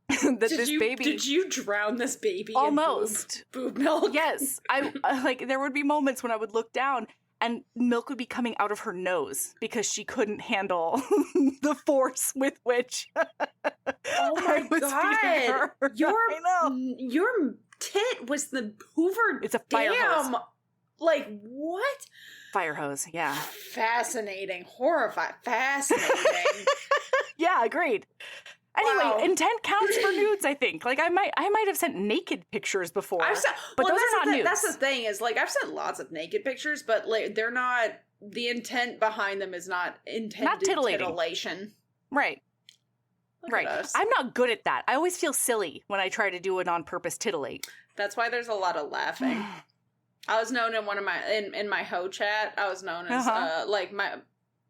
Speaker 1: that this baby...
Speaker 2: Did you drown this baby
Speaker 1: almost
Speaker 2: in boob milk?
Speaker 1: Yes. I like, there would be moments when I would look down and milk would be coming out of her nose because she couldn't handle the force with which
Speaker 2: oh my God. Your tit was the Hoover.
Speaker 1: It's a fire hose.
Speaker 2: Like, what?
Speaker 1: Fire hose, yeah.
Speaker 2: Fascinating. Horrifying. Fascinating.
Speaker 1: Yeah, agreed. Anyway,
Speaker 2: Wow.
Speaker 1: intent counts for nudes, I think. Like, I might have sent naked pictures before, but those are not nudes.
Speaker 2: That's the thing is, like, I've sent lots of naked pictures, but like, they're not, the intent behind them is not intended titillation.
Speaker 1: Right.
Speaker 2: Look
Speaker 1: right.
Speaker 2: at us.
Speaker 1: I'm not good at that. I always feel silly when I try to do an on-purpose titillate.
Speaker 2: That's why there's a lot of laughing. I was known in one of my, in my hoe chat, I was known as, like,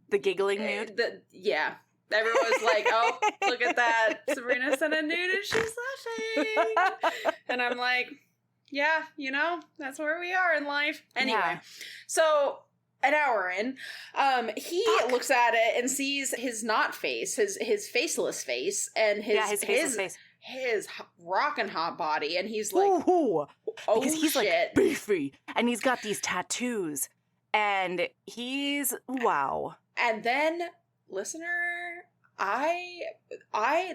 Speaker 1: the giggling nude?
Speaker 2: Yeah. Everyone's like, oh, look at that. Sabrina sent a nude and she's laughing. And I'm like, yeah, you know, that's where we are in life. Anyway, so an hour in, he looks at it and sees his not face, his faceless face, and his faceless face. His rockin' hot body. And he's like,
Speaker 1: ooh, because he's
Speaker 2: shit.
Speaker 1: Like beefy. And he's got these tattoos. And he's, wow.
Speaker 2: And then... Listener,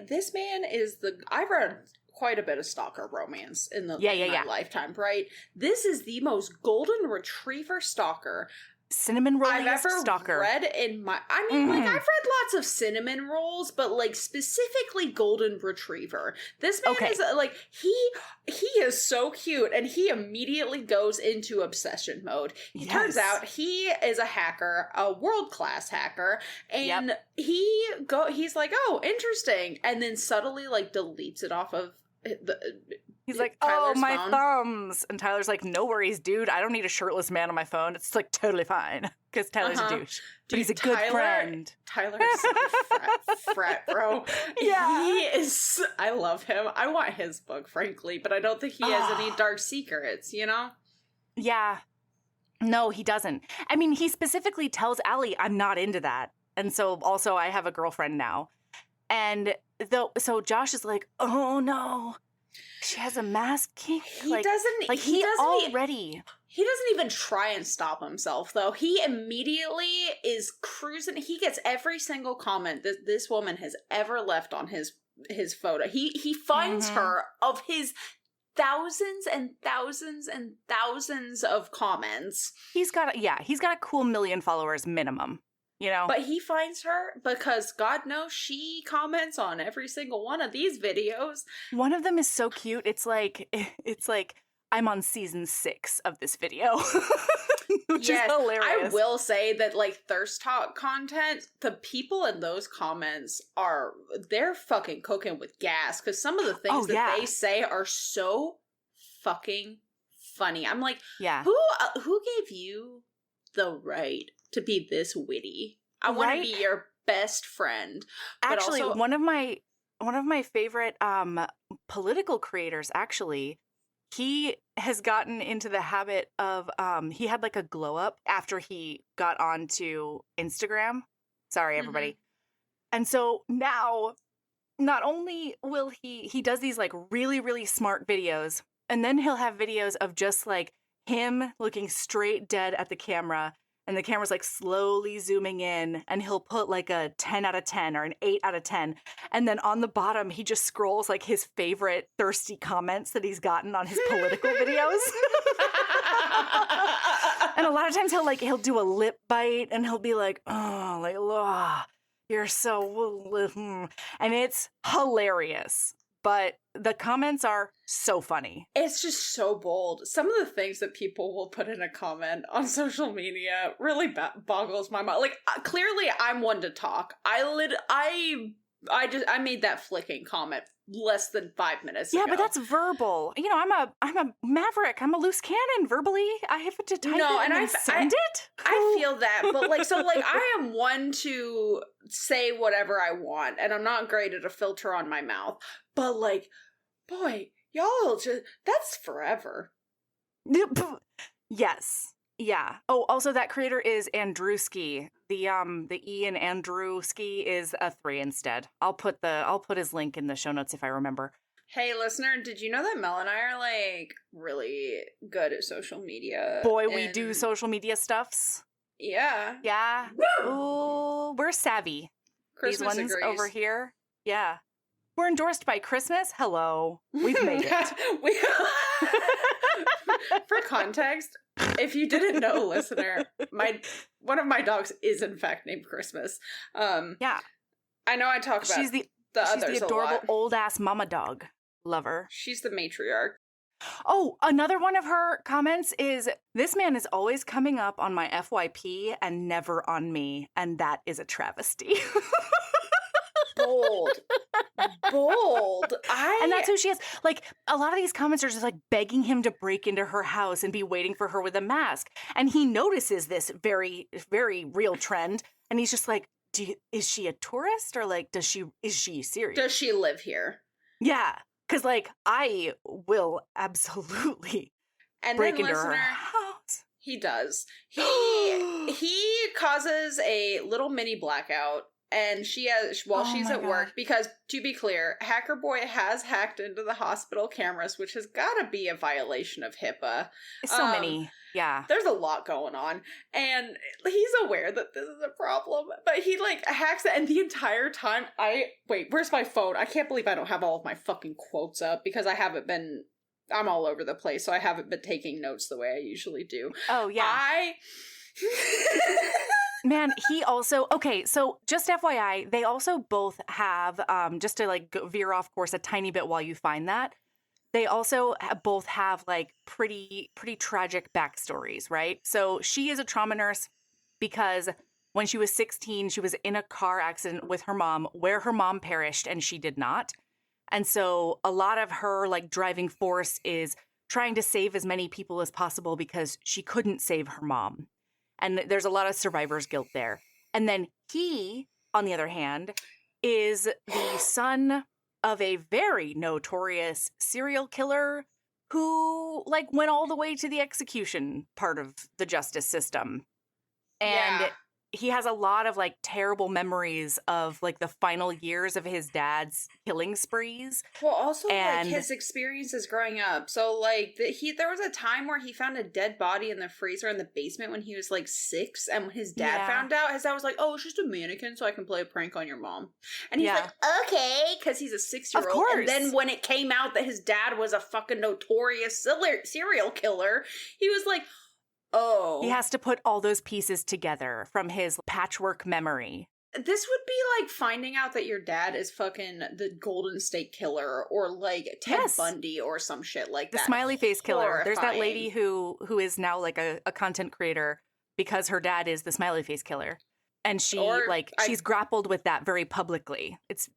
Speaker 2: this man is I've read quite a bit of stalker romance in my lifetime, right? This is the most golden retriever stalker
Speaker 1: cinnamon roll
Speaker 2: I've ever
Speaker 1: stalker.
Speaker 2: read in my, I mean, like, I've read lots of cinnamon rolls, but like specifically golden retriever. This man is like, he is so cute, and he immediately goes into obsession mode. It turns out he is a hacker, a world-class hacker, and he's like, oh, interesting, and then subtly like deletes it off of
Speaker 1: He's like,
Speaker 2: Tyler's
Speaker 1: oh, my
Speaker 2: phone.
Speaker 1: thumbs. And Tyler's like, no worries, dude. I don't need a shirtless man on my phone. It's like totally fine. Because Tyler's a douche. But he's a good friend.
Speaker 2: Tyler's such a frat, bro.
Speaker 1: Yeah.
Speaker 2: He is, I love him. I want his book, frankly, but I don't think he has any dark secrets, you know?
Speaker 1: Yeah. No, he doesn't. I mean, he specifically tells Allie, I'm not into that. And so also I have a girlfriend now. And so Josh is like, oh no, she has a mask kink. He doesn't even try
Speaker 2: and stop himself, though. He immediately is cruising. He gets every single comment that this woman has ever left on his photo. He finds her of his thousands and thousands and thousands of comments.
Speaker 1: He's got a cool 1 million followers minimum. You know?
Speaker 2: But he finds her because God knows she comments on every single one of these videos.
Speaker 1: One of them is so cute. It's like I'm on season 6 of this video. Which is hilarious.
Speaker 2: I will say that, like, thirst talk content, the people in those comments they're fucking cooking with gas, because some of the things they say are so fucking funny. I'm like, who gave you the right to be this witty? I want to be your best friend.
Speaker 1: Actually,
Speaker 2: also,
Speaker 1: one of my favorite political creators, actually, he has gotten into the habit of he had like a glow up after he got onto Instagram. Sorry, everybody. And so now, not only will he does these like really, really smart videos, and then he'll have videos of just like him looking straight dead at the camera, and the camera's like slowly zooming in, and he'll put like a 10 out of 10 or an 8 out of 10. And then on the bottom, he just scrolls like his favorite thirsty comments that he's gotten on his political videos. And a lot of times he'll do a lip bite, and he'll be like, oh, like, oh, you're so, and it's hilarious. But the comments are so funny.
Speaker 2: It's just so bold. Some of the things that people will put in a comment on social media really boggles my mind. Like, clearly I'm one to talk. I made that flicking comment less than 5 minutes ago.
Speaker 1: Yeah, but that's verbal. You know, I'm a maverick. I'm a loose cannon. Verbally, I have to type it and send it.
Speaker 2: I feel that, but like, so like, I am one to say whatever I want, and I'm not great at a filter on my mouth. But like, boy, y'all just, that's forever.
Speaker 1: Yes. Yeah. Oh, also that creator is Andrewski. The Ian Andrewski is a 3 instead. I'll put his link in the show notes if I remember.
Speaker 2: Hey, listener, did you know that Mel and I are, like, really good at social media?
Speaker 1: Boy, we do social media stuffs.
Speaker 2: Yeah.
Speaker 1: Yeah. Ooh, we're savvy.
Speaker 2: Christmas
Speaker 1: These ones
Speaker 2: agrees.
Speaker 1: over here. Yeah. We're endorsed by Christmas. Hello. We've made it.
Speaker 2: For context, if you didn't know, listener, one of my dogs is in fact named Christmas.
Speaker 1: Yeah.
Speaker 2: I know I talk about
Speaker 1: she's the
Speaker 2: others
Speaker 1: adorable
Speaker 2: a lot.
Speaker 1: old ass mama dog. Love her.
Speaker 2: She's the matriarch.
Speaker 1: Oh, another one of her comments is, this man is always coming up on my FYP and never on me, and that is a travesty.
Speaker 2: Bold.
Speaker 1: And that's who she is. Like, a lot of these comments are just like begging him to break into her house and be waiting for her with a mask. And he notices this very, very real trend. And he's just like, is she a tourist? Or like, is she serious?
Speaker 2: Does she live here?
Speaker 1: Yeah. Because like, I will absolutely break into her house.
Speaker 2: He does. He causes a little mini blackout. And she's at work, because to be clear, Hacker Boy has hacked into the hospital cameras, which has got to be a violation of HIPAA.
Speaker 1: So many. Yeah.
Speaker 2: There's a lot going on. And he's aware that this is a problem, but he like hacks it. And the entire time wait, where's my phone? I can't believe I don't have all of my fucking quotes up, because I'm all over the place. So I haven't been taking notes the way I usually do.
Speaker 1: Oh yeah. Man, he also, okay, so just FYI, they also both have, just to like veer off course a tiny bit while you find that, they also both have like pretty tragic backstories, right? So she is a trauma nurse because when she was 16, she was in a car accident with her mom where her mom perished and she did not. And so a lot of her like driving force is trying to save as many people as possible because she couldn't save her mom. And there's a lot of survivor's guilt there. And then he, on the other hand, is the son of a very notorious serial killer who, like, went all the way to the execution part of the justice system. And he has a lot of, like, terrible memories of, like, the final years of his dad's killing sprees.
Speaker 2: Well, also, like, his experiences growing up. So, like, there was a time where he found a dead body in the freezer in the basement when he was, like, 6. And when his dad found out, his dad was like, oh, it's just a mannequin so I can play a prank on your mom. And he's like, okay, because he's a 6-year-old.
Speaker 1: Of course.
Speaker 2: And then when it came out that his dad was a fucking notorious serial killer, he was like, oh.
Speaker 1: He has to put all those pieces together from his patchwork memory.
Speaker 2: This would be like finding out that your dad is fucking the Golden State Killer or like Ted Bundy or some shit like that.
Speaker 1: The smiley face killer.
Speaker 2: Horrifying.
Speaker 1: There's that lady who is now like a content creator because her dad is the smiley face killer. And she she's grappled with that very publicly. It's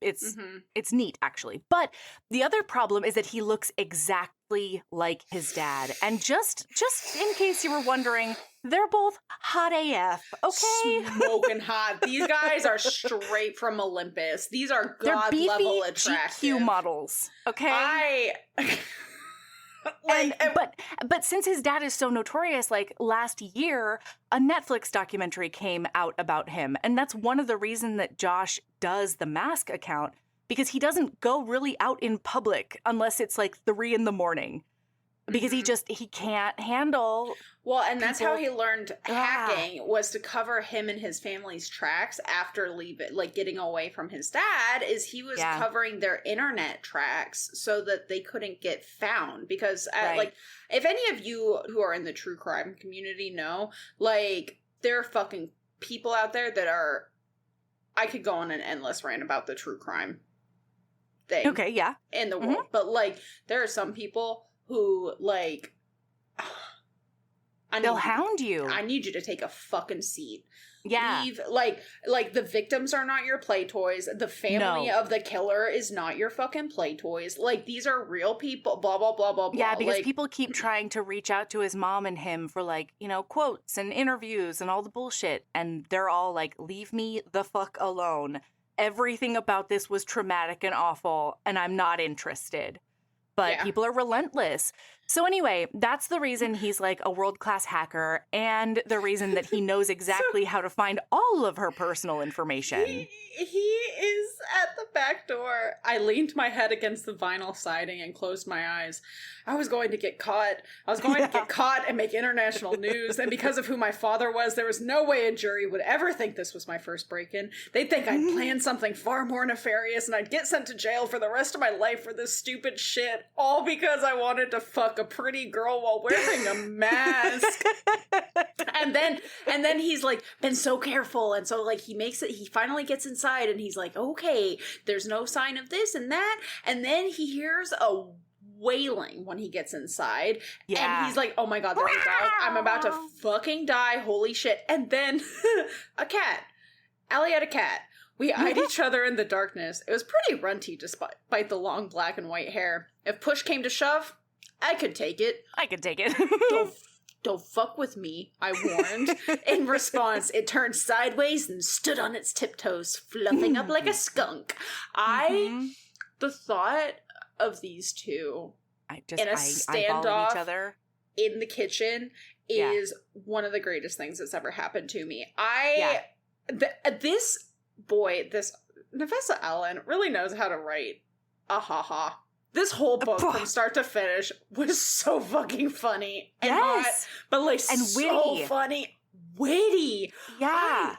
Speaker 1: neat, actually. But the other problem is that he looks exactly like his dad. And just in case you were wondering, they're both hot AF, okay?
Speaker 2: Smoking hot. These guys are straight from Olympus. These are god-level attractive.
Speaker 1: GQ models, okay? But since his dad is so notorious, like last year, a Netflix documentary came out about him. And that's one of the reasons that Josh does the mask account, because he doesn't go really out in public unless it's like 3 a.m. Because he can't handle.
Speaker 2: Well, and that's how he learned hacking, was to cover him and his family's tracks after getting away from his dad. Is he was covering their internet tracks so that they couldn't get found. Because like, if any of you who are in the true crime community know, like, there are fucking people out there that are. I could go on an endless rant about the true crime thing.
Speaker 1: Okay, yeah.
Speaker 2: In the world, but like, there are some people who, like,
Speaker 1: they'll hound you.
Speaker 2: I need you to take a fucking seat.
Speaker 1: Yeah.
Speaker 2: Leave, like the victims are not your play toys. The family of the killer is not your fucking play toys. Like, these are real people, blah, blah, blah, blah, blah.
Speaker 1: Yeah, because people keep trying to reach out to his mom and him for, like, you know, quotes and interviews and all the bullshit. And they're all like, leave me the fuck alone. Everything about this was traumatic and awful, and I'm not interested. but
Speaker 2: Yeah.
Speaker 1: people are relentless. So anyway, that's the reason he's like a world-class hacker and the reason that he knows exactly how to find all of her personal information.
Speaker 2: He is at the back door. I leaned my head against the vinyl siding and closed my eyes. I was going to get caught. I was going to get caught and make international news. And because of who my father was, there was no way a jury would ever think this was my first break-in. They'd think I'd planned something far more nefarious and I'd get sent to jail for the rest of my life for this stupid shit. All because I wanted to fuck a pretty girl while wearing a mask. and then he's like been so careful, and so like he finally gets inside and he's like, okay, there's no sign of this and that, and then he hears a wailing when he gets inside, and he's like, oh my god, there we go, I'm about to fucking die, holy shit. And then a cat. Allie had a cat. We eyed each other in the darkness. It was pretty runty despite the long black and white hair. If push came to shove, I could take it. Don't fuck with me, I warned. In response, it turned sideways and stood on its tiptoes, fluffing up like a skunk. The thought of these two in a standoff
Speaker 1: each other
Speaker 2: in the kitchen is one of the greatest things that's ever happened to me. This Navessa Allen really knows how to write a ha-ha. This whole book from start to finish was so fucking funny and hot, but like and so witty. Funny, witty.
Speaker 1: Yeah,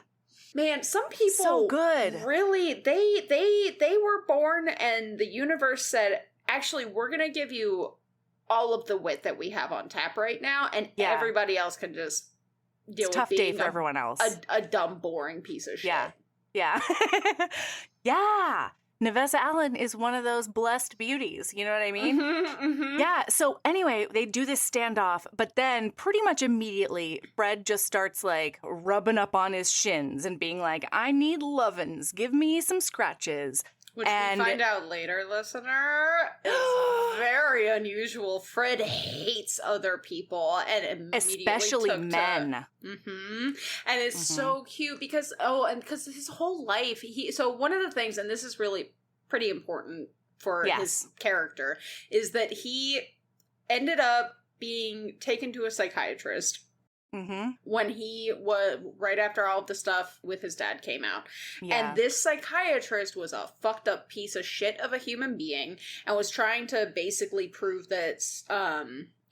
Speaker 2: man, some people
Speaker 1: so good.
Speaker 2: Really, they were born, and the universe said, "Actually, we're gonna give you all of the wit that we have on tap right now, and everybody else can just deal with
Speaker 1: tough
Speaker 2: being
Speaker 1: day for everyone else.
Speaker 2: A dumb, boring piece of shit."
Speaker 1: Yeah, yeah. Navessa Allen is one of those blessed beauties. You know what I mean? Yeah. So anyway, they do this standoff, but then pretty much immediately, Fred just starts like rubbing up on his shins and being like, I need lovin's. Give me some scratches.
Speaker 2: Which we find out later, listener, is very unusual. Fred hates other people and immediately
Speaker 1: especially men.
Speaker 2: And it's so cute because his whole life, so one of the things, and this is really pretty important for his character, is that he ended up being taken to a psychiatrist. When he was right after all of the stuff with his dad came out. And this psychiatrist was a fucked up piece of shit of a human being and was trying to basically prove that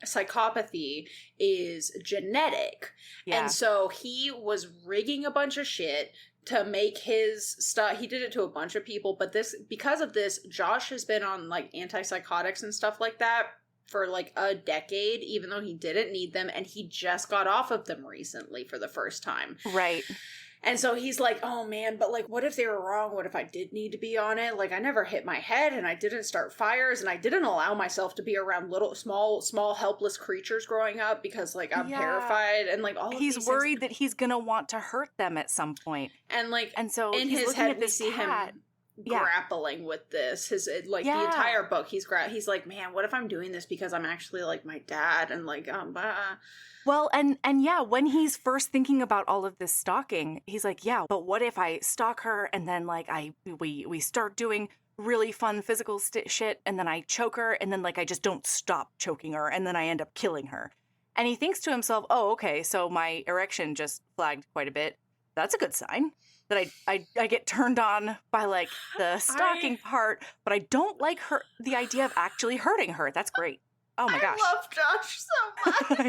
Speaker 2: psychopathy is genetic. And so he was rigging a bunch of shit to make his stuff. He did it to a bunch of people, but because of this, Josh has been on like antipsychotics and stuff like that for like a decade, even though he didn't need them, and he just got off of them recently for the first time. Right. And so he's like, oh man, but like, what if they were wrong? What if I did need to be on it? Like, I never hit my head, and I didn't start fires, and I didn't allow myself to be around little, small, helpless creatures growing up because like I'm terrified, and like all of
Speaker 1: he's worried that he's gonna want to hurt them at some point. And so
Speaker 2: in
Speaker 1: he's
Speaker 2: his
Speaker 1: looking
Speaker 2: head,
Speaker 1: at this
Speaker 2: we see
Speaker 1: cat.
Speaker 2: him grappling with this. The entire book, he's like, man, what if I'm doing this because I'm actually like my dad, and like
Speaker 1: Well, and when he's first thinking about all of this stalking, he's like, yeah, but what if I stalk her and then like we start doing really fun physical shit, and then I choke her, and then like I just don't stop choking her, and then I end up killing her. And he thinks to himself, oh, okay, so my erection just flagged quite a bit. That's a good sign. That I get turned on by like the stalking part, but I don't like the idea of actually hurting her. That's great. Oh my gosh.
Speaker 2: I love Josh so much.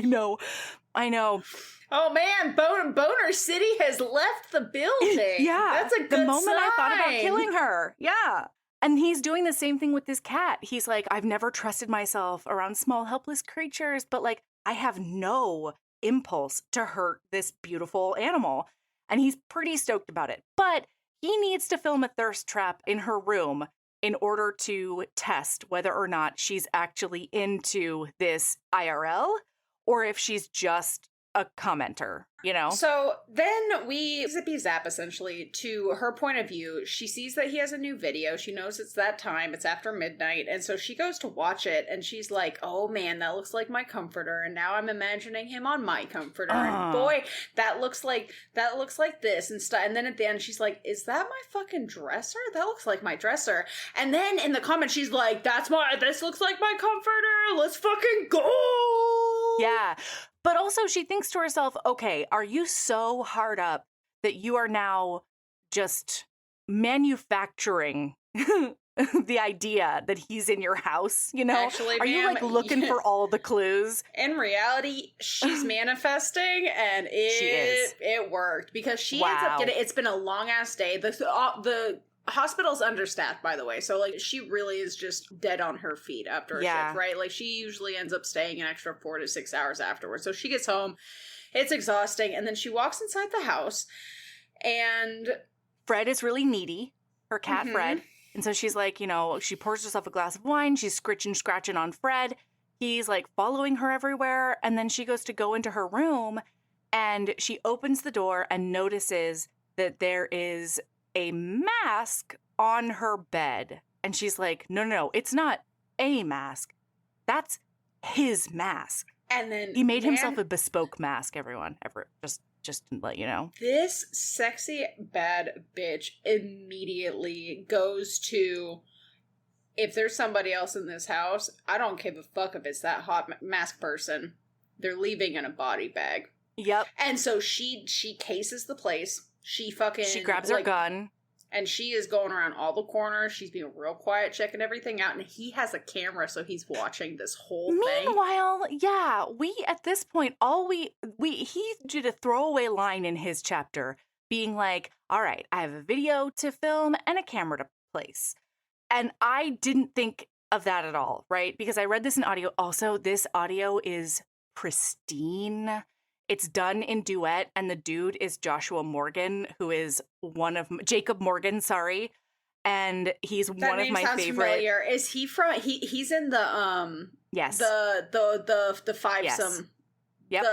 Speaker 1: I know.
Speaker 2: Oh man, Boner City has left the building. That's a good
Speaker 1: The moment
Speaker 2: sign.
Speaker 1: I thought about killing her. Yeah. And he's doing the same thing with this cat. He's like, I've never trusted myself around small, helpless creatures, but like I have no impulse to hurt this beautiful animal. And he's pretty stoked about it. But he needs to film a thirst trap in her room in order to test whether or not she's actually into this IRL or if she's just a commenter, you know?
Speaker 2: So then we zippy zap essentially to her point of view. She sees that he has a new video. She knows it's that time. It's after midnight. And so she goes to watch it and she's like, oh man, that looks like my comforter. And now I'm imagining him on my comforter. And boy, that looks like this and stuff. And then at the end, she's like, is that my fucking dresser? That looks like my dresser. And then in the comments, she's like, this looks like my comforter. Let's fucking go.
Speaker 1: Yeah. But also she thinks to herself, okay, are you so hard up that you are now just manufacturing the idea that he's in your house, you know?
Speaker 2: Actually,
Speaker 1: are you like looking for all the clues?
Speaker 2: In reality, she's manifesting and it worked because she ends up getting, it's been a long ass day. The hospital's understaffed, by the way, so like she really is just dead on her feet after a shift, right? Like she usually ends up staying an extra 4 to 6 hours afterwards. So she gets home, it's exhausting, and then she walks inside the house, and
Speaker 1: Fred is really needy, her cat Fred, and so she's like, you know, she pours herself a glass of wine, she's scratching on Fred, he's like following her everywhere, and then she goes to go into her room, and she opens the door and notices that there is a mask on her bed. And she's like, no, it's not a mask. That's his mask.
Speaker 2: And then
Speaker 1: he made himself a bespoke mask, everyone. Just to let you know.
Speaker 2: This sexy bad bitch immediately goes to, if there's somebody else in this house, I don't give a fuck if it's that hot mask person. They're leaving in a body bag.
Speaker 1: Yep.
Speaker 2: And so she cases the place. She
Speaker 1: grabs her gun.
Speaker 2: And she is going around all the corners. She's being real quiet, checking everything out. And he has a camera, so he's watching this whole thing.
Speaker 1: Meanwhile, yeah, we, at this point, he did a throwaway line in his chapter being like, all right, I have a video to film and a camera to place. And I didn't think of that at all, right? Because I read this in audio. Also, this audio is pristine. It's done in duet, and the dude is Joshua Morgan, who is Jacob Morgan, sorry. And he's one of my favorite.
Speaker 2: Familiar. Is he from he's in the
Speaker 1: yes.
Speaker 2: The fivesome.
Speaker 1: Yes. Yep.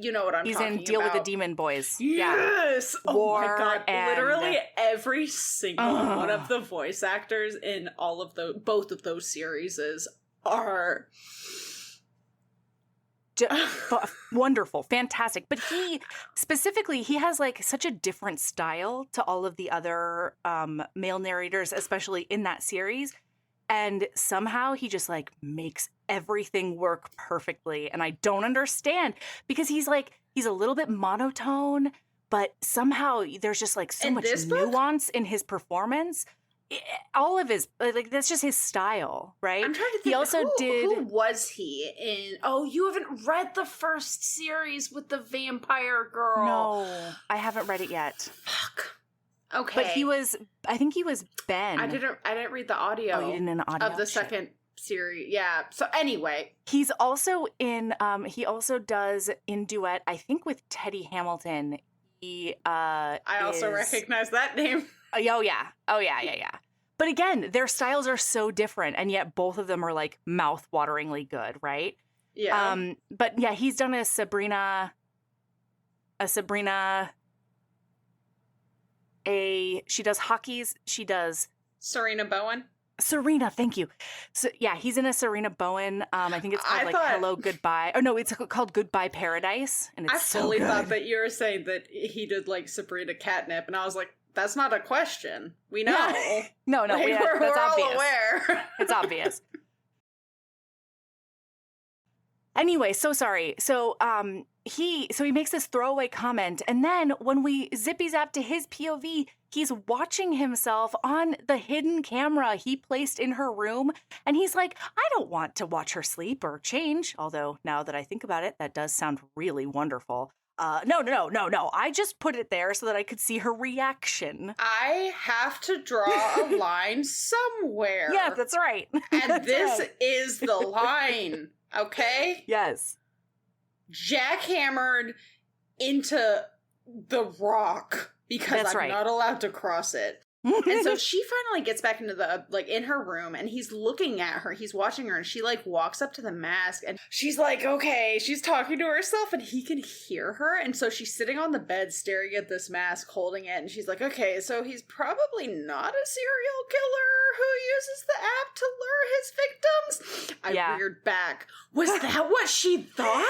Speaker 2: You know what I'm talking about.
Speaker 1: He's in Deal with the Demon Boys.
Speaker 2: Yes.
Speaker 1: Yeah.
Speaker 2: Oh my god. Literally every single one of the voice actors in all of both of those series are
Speaker 1: wonderful, fantastic. But he has like such a different style to all of the other male narrators, especially in that series. And somehow he just like makes everything work perfectly. And I don't understand because he's a little bit monotone, but somehow there's just like so much nuance in his performance. All of his, like, that's just his style, right?
Speaker 2: I'm trying to think.
Speaker 1: He also
Speaker 2: who was he in? Oh, you haven't read the first series with the vampire girl.
Speaker 1: No, I haven't read it yet.
Speaker 2: Fuck. Okay.
Speaker 1: But I think he was Ben.
Speaker 2: I didn't read the audio.
Speaker 1: Oh, you didn't in the audio?
Speaker 2: Of the second series. Yeah. So anyway.
Speaker 1: He's also in, he also does in duet, I think with Teddy Hamilton. I
Speaker 2: also recognize that name.
Speaker 1: Oh yeah. But again, their styles are so different, and yet both of them are like mouth-wateringly good, right?
Speaker 2: Yeah.
Speaker 1: But yeah, he's done a Sabrina. She does Hockey's. She does
Speaker 2: Serena Bowen.
Speaker 1: Serena, thank you. So yeah, he's in a Serena Bowen. I think it's called Hello Goodbye. Oh no, it's called Goodbye Paradise, and it's so good.
Speaker 2: I fully thought that you were saying that he did like Sabrina Catnip, and I was like, that's not a question. We know.
Speaker 1: No,
Speaker 2: like,
Speaker 1: that's obvious.
Speaker 2: All aware.
Speaker 1: It's obvious. Anyway, so sorry. So he makes this throwaway comment, and then when we zippy zap to his POV, he's watching himself on the hidden camera he placed in her room, and he's like, I don't want to watch her sleep or change. Although now that I think about it, that does sound really wonderful. No. I just put it there so that I could see her reaction.
Speaker 2: I have to draw a line somewhere.
Speaker 1: Yeah, that's right.
Speaker 2: And this is the line, okay?
Speaker 1: Yes.
Speaker 2: Jackhammered into the rock because I'm not allowed to cross it. And so she finally gets back into the, like, in her room, and he's looking at her, he's watching her, and she, like, walks up to the mask, and she's like, okay, she's talking to herself, and he can hear her, and so she's sitting on the bed staring at this mask, holding it, and she's like, okay, so he's probably not a serial killer who uses the app to lure his victims? I reared back. Was that what she thought?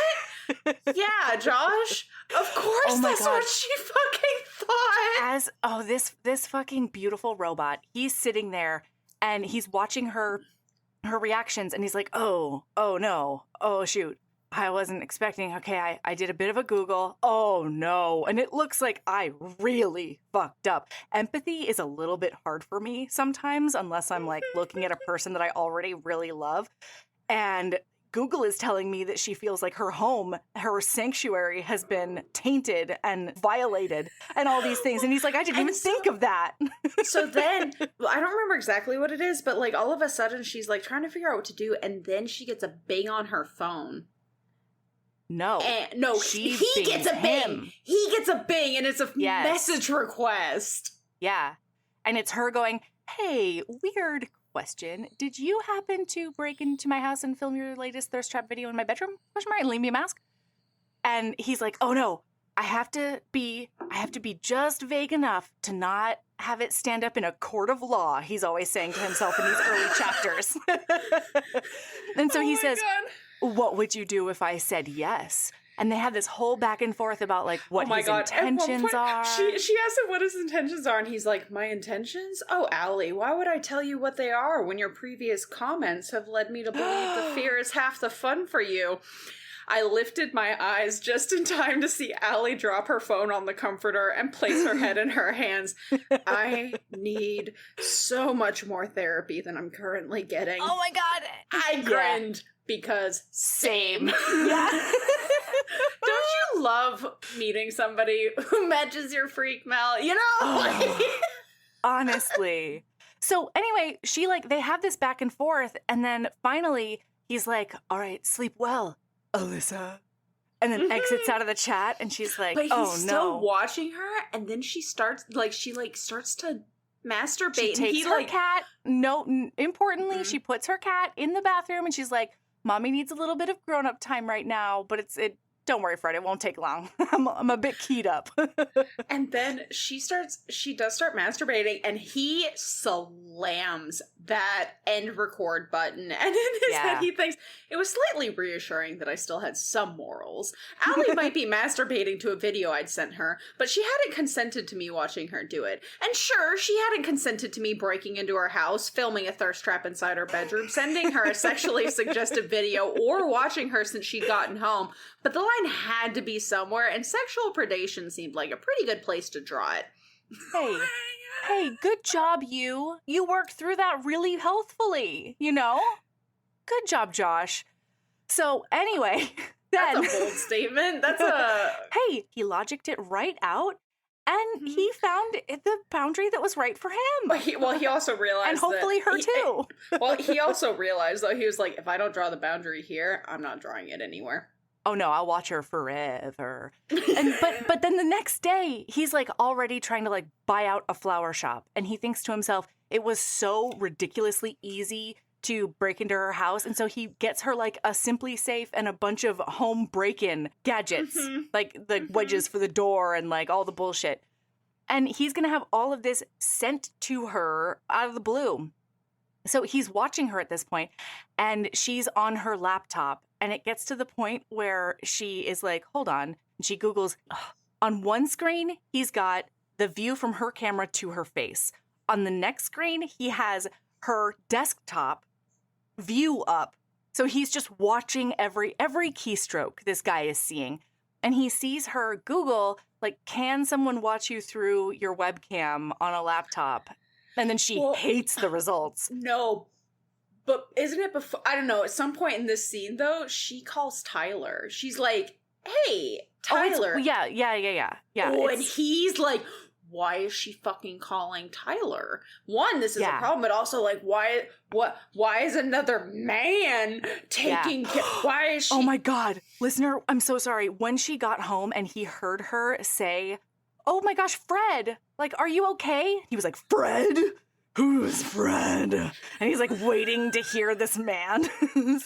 Speaker 2: Yeah, Josh. Of course that's what she fucking thought.
Speaker 1: This fucking beautiful robot, he's sitting there and he's watching her reactions, and he's like, oh no, oh shoot, I wasn't expecting. Okay, I did a bit of a Google. Oh no. And it looks like I really fucked up. Empathy is a little bit hard for me sometimes, unless I'm like looking at a person that I already really love. And Google is telling me that she feels like her home, her sanctuary has been tainted and violated and all these things. And he's like, I didn't even think of that.
Speaker 2: So then, I don't remember exactly what it is, but like all of a sudden she's like trying to figure out what to do. And then she gets a bing on her phone.
Speaker 1: No,
Speaker 2: he gets a bing. He gets a bing, and it's a message request.
Speaker 1: Yeah. And it's her going, hey, weird question. Did you happen to break into my house and film your latest thirst trap video in my bedroom? And leave me a mask? And he's like, oh no, I have to be just vague enough to not have it stand up in a court of law, he's always saying to himself in these early chapters. And so he says, what would you do if I said yes? And they have this whole back and forth about like what his intentions are.
Speaker 2: She asks him what his intentions are, and he's like, my intentions? Oh, Allie, why would I tell you what they are when your previous comments have led me to believe the fear is half the fun for you? I lifted my eyes just in time to see Allie drop her phone on the comforter and place her head in her hands. I need so much more therapy than I'm currently getting.
Speaker 1: Oh my God.
Speaker 2: I grinned because same.
Speaker 1: Yeah.
Speaker 2: Don't you love meeting somebody who matches your freak, Mel? You know?
Speaker 1: Honestly. So anyway, they have this back and forth, and then finally he's like, all right, sleep well, Alyssa. And then exits out of the chat, and she's like,
Speaker 2: but he's still watching her, and then she starts to masturbate.
Speaker 1: She takes her cat. Importantly, she puts her cat in the bathroom, and she's like, Mommy needs a little bit of grown-up time right now, but don't worry, Fred, it won't take long. I'm a bit keyed up.
Speaker 2: And then she does start masturbating, and he slams that end record button. And in his head, he thinks, it was slightly reassuring that I still had some morals. Allie might be masturbating to a video I'd sent her, but she hadn't consented to me watching her do it. And sure, she hadn't consented to me breaking into her house, filming a thirst trap inside her bedroom, sending her a sexually suggestive video, or watching her since she'd gotten home. But the line had to be somewhere, and sexual predation seemed like a pretty good place to draw it.
Speaker 1: Hey, good job, you. You worked through that really healthfully, you know? Good job, Josh. So anyway,
Speaker 2: that's a bold statement.
Speaker 1: Hey, he logicked it right out, and he found the boundary that was right for him.
Speaker 2: He also realized
Speaker 1: and hopefully her too.
Speaker 2: Well, he also realized, though, he was like, if I don't draw the boundary here, I'm not drawing it anywhere.
Speaker 1: Oh no, I'll watch her forever. But then the next day, he's like already trying to like buy out a flower shop. And he thinks to himself, it was so ridiculously easy to break into her house. And so he gets her like a Simply Safe and a bunch of home break-in gadgets, like the wedges for the door and like all the bullshit. And he's going to have all of this sent to her out of the blue. So he's watching her at this point, and she's on her laptop. And it gets to the point where she is like, hold on. And she Googles, on one screen, he's got the view from her camera to her face. On the next screen, he has her desktop view up. So he's just watching every keystroke this guy is seeing. And he sees her Google, like, can someone watch you through your webcam on a laptop? And then she hates the results.
Speaker 2: No, but isn't it before? I don't know. At some point in this scene, though, she calls Tyler. She's like, "Hey, Tyler."
Speaker 1: Yeah.
Speaker 2: Oh, and he's like, "Why is she fucking calling Tyler? One, this is a problem, but also like, why is another man taking? Why is she?"
Speaker 1: Oh my God, listener, I'm so sorry. When she got home and he heard her say, oh my gosh, Fred, like, are you okay? He was like, Fred? Who's Fred? And he's like waiting to hear this man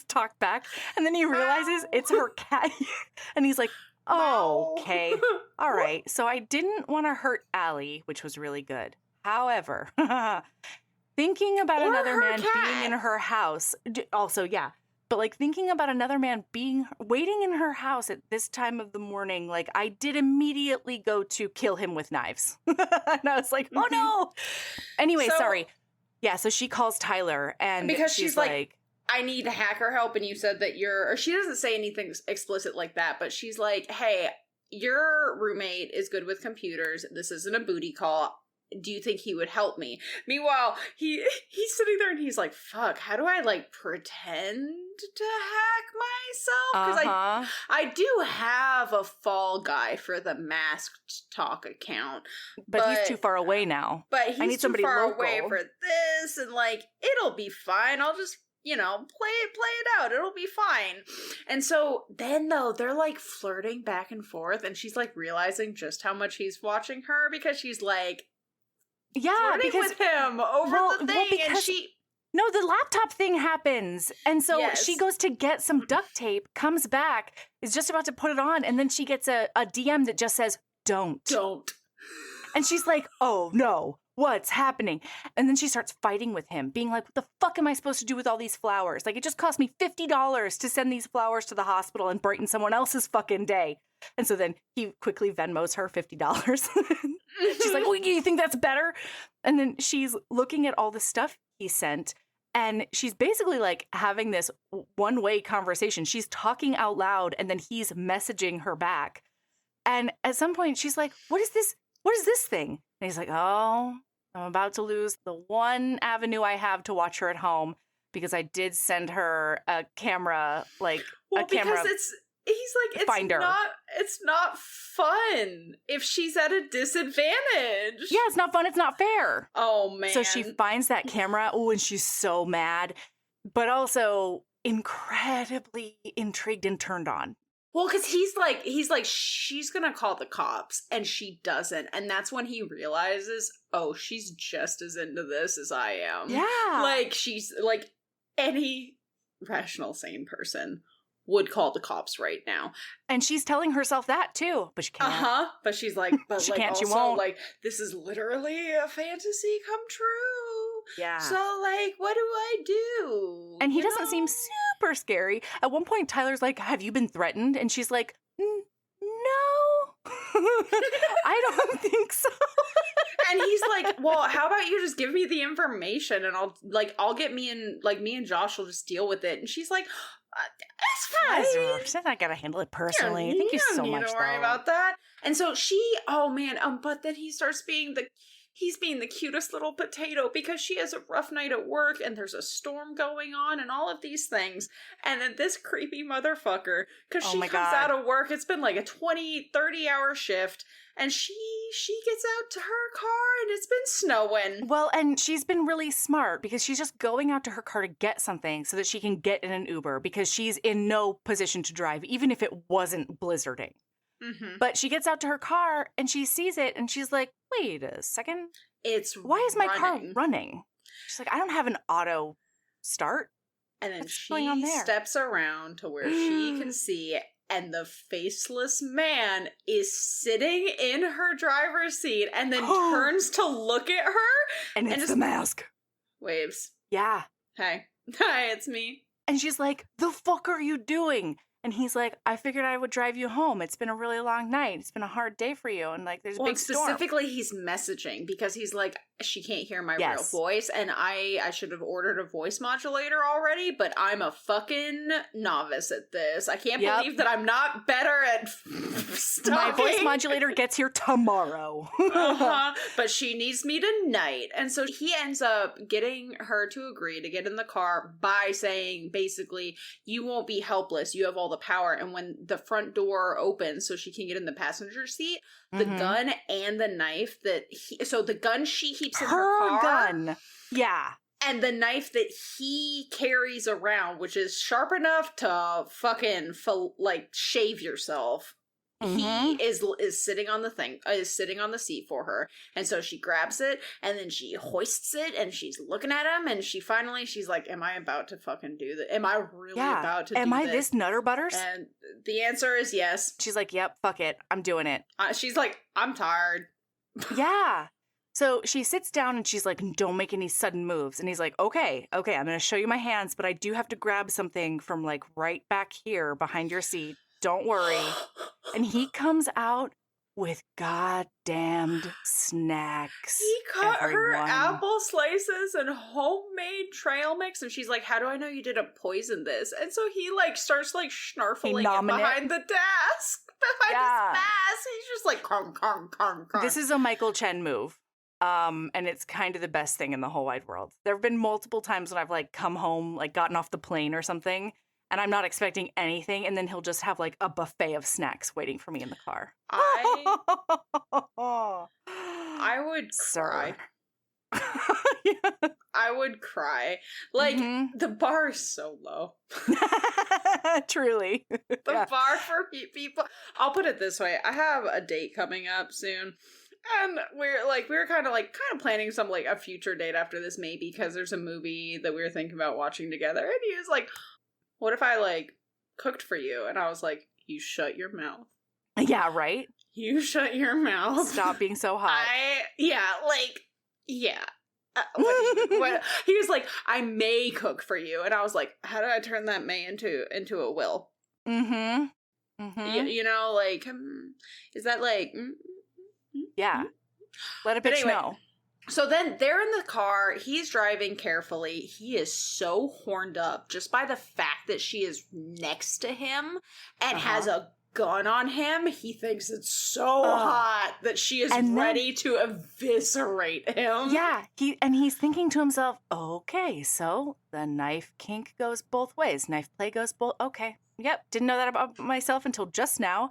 Speaker 1: talk back. And then he realizes it's her cat. And he's like, oh, okay. All right. So I didn't want to hurt Allie, which was really good. However, thinking about
Speaker 2: Or
Speaker 1: another
Speaker 2: her
Speaker 1: man
Speaker 2: cat.
Speaker 1: being in her house, also, yeah. But like thinking about another man waiting in her house at this time of the morning, like I did immediately go to kill him with knives. And I was like, oh no. Anyway,
Speaker 2: So-
Speaker 1: sorry. Yeah, so she calls Tyler and
Speaker 2: Because she's like, I need hacker help, and you said that or she doesn't say anything explicit like that, but she's like, hey, your roommate is good with computers. This isn't a booty call. Do you think he would help me? Meanwhile, he's sitting there and he's like, fuck, how do I like pretend to hack myself? Because I do have a fall guy for the masked talk account.
Speaker 1: but he's too far away now.
Speaker 2: But he's
Speaker 1: I need
Speaker 2: too
Speaker 1: somebody
Speaker 2: far
Speaker 1: local.
Speaker 2: away for this, and like it'll be fine. I'll just play it out. It'll be fine. And so then though they're like flirting back and forth, and she's like realizing just how much he's watching her because she's like
Speaker 1: Yeah,
Speaker 2: flirting
Speaker 1: because
Speaker 2: with him over the thing, and she.
Speaker 1: no, the laptop thing happens. And so
Speaker 2: Yes.
Speaker 1: she goes to get some duct tape, comes back, is just about to put it on, and then she gets a DM that just says, don't. And she's like, oh no, what's happening? And then she starts fighting with him, being like, what the fuck am I supposed to do with all these flowers? Like, it just cost me $50 to send these flowers to the hospital and brighten someone else's fucking day. And so then he quickly Venmos her $50. She's like, well, you think that's better? And then she's looking at all the stuff he sent, and she's basically like having this one-way conversation. She's talking out loud, and then he's messaging her back. And at some point, she's like, what is this? What is this thing? And he's like, oh, I'm about to lose the one avenue I have to watch her at home because I did send her a camera, like a camera.
Speaker 2: Because he's like,
Speaker 1: finder.
Speaker 2: It's not fun if she's at a disadvantage.
Speaker 1: Yeah, it's not fun. It's not fair.
Speaker 2: Oh man.
Speaker 1: So she finds that camera. Oh, and she's so mad, but also incredibly intrigued and turned on.
Speaker 2: Well, because he's like, she's gonna call the cops, and she doesn't, and that's when he realizes, oh, she's just as into this as I am.
Speaker 1: Yeah.
Speaker 2: Like, she's like, any rational, sane person would call the cops right now.
Speaker 1: And she's telling herself that too, but she can't.
Speaker 2: But she's like, but
Speaker 1: She
Speaker 2: like
Speaker 1: can't, she
Speaker 2: also,
Speaker 1: won't.
Speaker 2: like, this is literally a fantasy come true.
Speaker 1: Yeah.
Speaker 2: So like, what do I do?
Speaker 1: And he
Speaker 2: You
Speaker 1: doesn't
Speaker 2: know?
Speaker 1: seem super scary. At one point, Tyler's like, have you been threatened? And she's like, no, I don't think so.
Speaker 2: And he's like, well, how about you just give me the information, and I'll get me and Josh will just deal with it. And she's like, it's fine.
Speaker 1: She's not gonna handle it personally. Thank you so
Speaker 2: don't
Speaker 1: much.
Speaker 2: need to worry
Speaker 1: though.
Speaker 2: about that. And so oh man, but then he starts being he's being the cutest little potato because she has a rough night at work and there's a storm going on and all of these things. And then this creepy motherfucker, because
Speaker 1: Oh
Speaker 2: she
Speaker 1: my
Speaker 2: comes
Speaker 1: God.
Speaker 2: out of work, it's been like a 20-30 hour shift, and she gets out to her car and it's been snowing.
Speaker 1: Well, and she's been really smart because she's just going out to her car to get something so that she can get in an Uber because she's in no position to drive, even if it wasn't blizzarding.
Speaker 2: Mm-hmm.
Speaker 1: But she gets out to her car and she sees it and she's like, wait a second.
Speaker 2: It's
Speaker 1: Why is my car
Speaker 2: running.
Speaker 1: running? She's like, I don't have an auto start.
Speaker 2: And then
Speaker 1: What's going on
Speaker 2: she
Speaker 1: there?
Speaker 2: steps around to where she can see, and the faceless man is sitting in her driver's seat and then turns to look at her
Speaker 1: And it's
Speaker 2: just
Speaker 1: the mask.
Speaker 2: waves.
Speaker 1: Yeah.
Speaker 2: Hi. Hi, it's me.
Speaker 1: And she's like, the fuck are you doing? And he's like, I figured I would drive you home. It's been a really long night. It's been a hard day for you. And like, there's a
Speaker 2: Well,
Speaker 1: big storm.
Speaker 2: specifically, he's messaging because he's like, she can't hear my
Speaker 1: Yes.
Speaker 2: real voice, and I should have ordered a voice modulator already, but I'm a fucking novice at this. I can't
Speaker 1: Yep.
Speaker 2: believe that I'm not better at
Speaker 1: My
Speaker 2: stalking.
Speaker 1: voice modulator gets here tomorrow.
Speaker 2: But she needs me tonight. And so he ends up getting her to agree to get in the car by saying, basically, you won't be helpless. You have all the power. And when the front door opens so she can get in the passenger seat, the
Speaker 1: Mhm.
Speaker 2: gun and the knife so the gun she keeps in her
Speaker 1: Her
Speaker 2: car,
Speaker 1: gun. Yeah.
Speaker 2: and the knife that he carries around, which is sharp enough to fucking shave yourself. he is sitting on the seat for her, and so she grabs it and then she hoists it and she's looking at him, and she's like, am I about to fucking do this? Am I really about to do this?
Speaker 1: Am I this Nutter Butters?
Speaker 2: And the answer is yes.
Speaker 1: She's like, yep, fuck it, I'm doing it.
Speaker 2: She's like, I'm tired.
Speaker 1: Yeah. So she sits down and she's like, don't make any sudden moves. And he's like, okay, I'm going to show you my hands, but I do have to grab something from like right back here behind your seat. Don't worry. And he comes out with goddamned snacks.
Speaker 2: He cut her apple slices and homemade trail mix, and she's like, how do I know you didn't poison this? And so he like starts like snarfling it behind the desk. Behind his mask. He's just like, crunk, crunk, crunk, crunk.
Speaker 1: This is a Michael Chen move. And it's kind of the best thing in the whole wide world. There have been multiple times when I've like come home, like gotten off the plane or something, and I'm not expecting anything, and then he'll just have like a buffet of snacks waiting for me in the car.
Speaker 2: I would cry.
Speaker 1: Yeah.
Speaker 2: I would cry. Like, the bar is so low.
Speaker 1: Truly.
Speaker 2: The bar for people. I'll put it this way. I have a date coming up soon. And we were kind of planning some like a future date after this, maybe, because there's a movie that we were thinking about watching together. And he was like, what if I like cooked for you? And I was like, you shut your mouth.
Speaker 1: Yeah, right?
Speaker 2: You shut your mouth.
Speaker 1: Stop being so hot.
Speaker 2: What, he was like, I may cook for you. And I was like, how do I turn that may into a will? You know, like, is that like...
Speaker 1: Yeah. Let a bitch know.
Speaker 2: So then they're in the car. He's driving carefully. He is so horned up just by the fact that she is next to him and has a gun on him. He thinks it's so hot that she is ready to eviscerate him.
Speaker 1: Yeah. He's thinking to himself, okay, so the knife kink goes both ways. Knife play goes both. Okay. Yep. Didn't know that about myself until just now.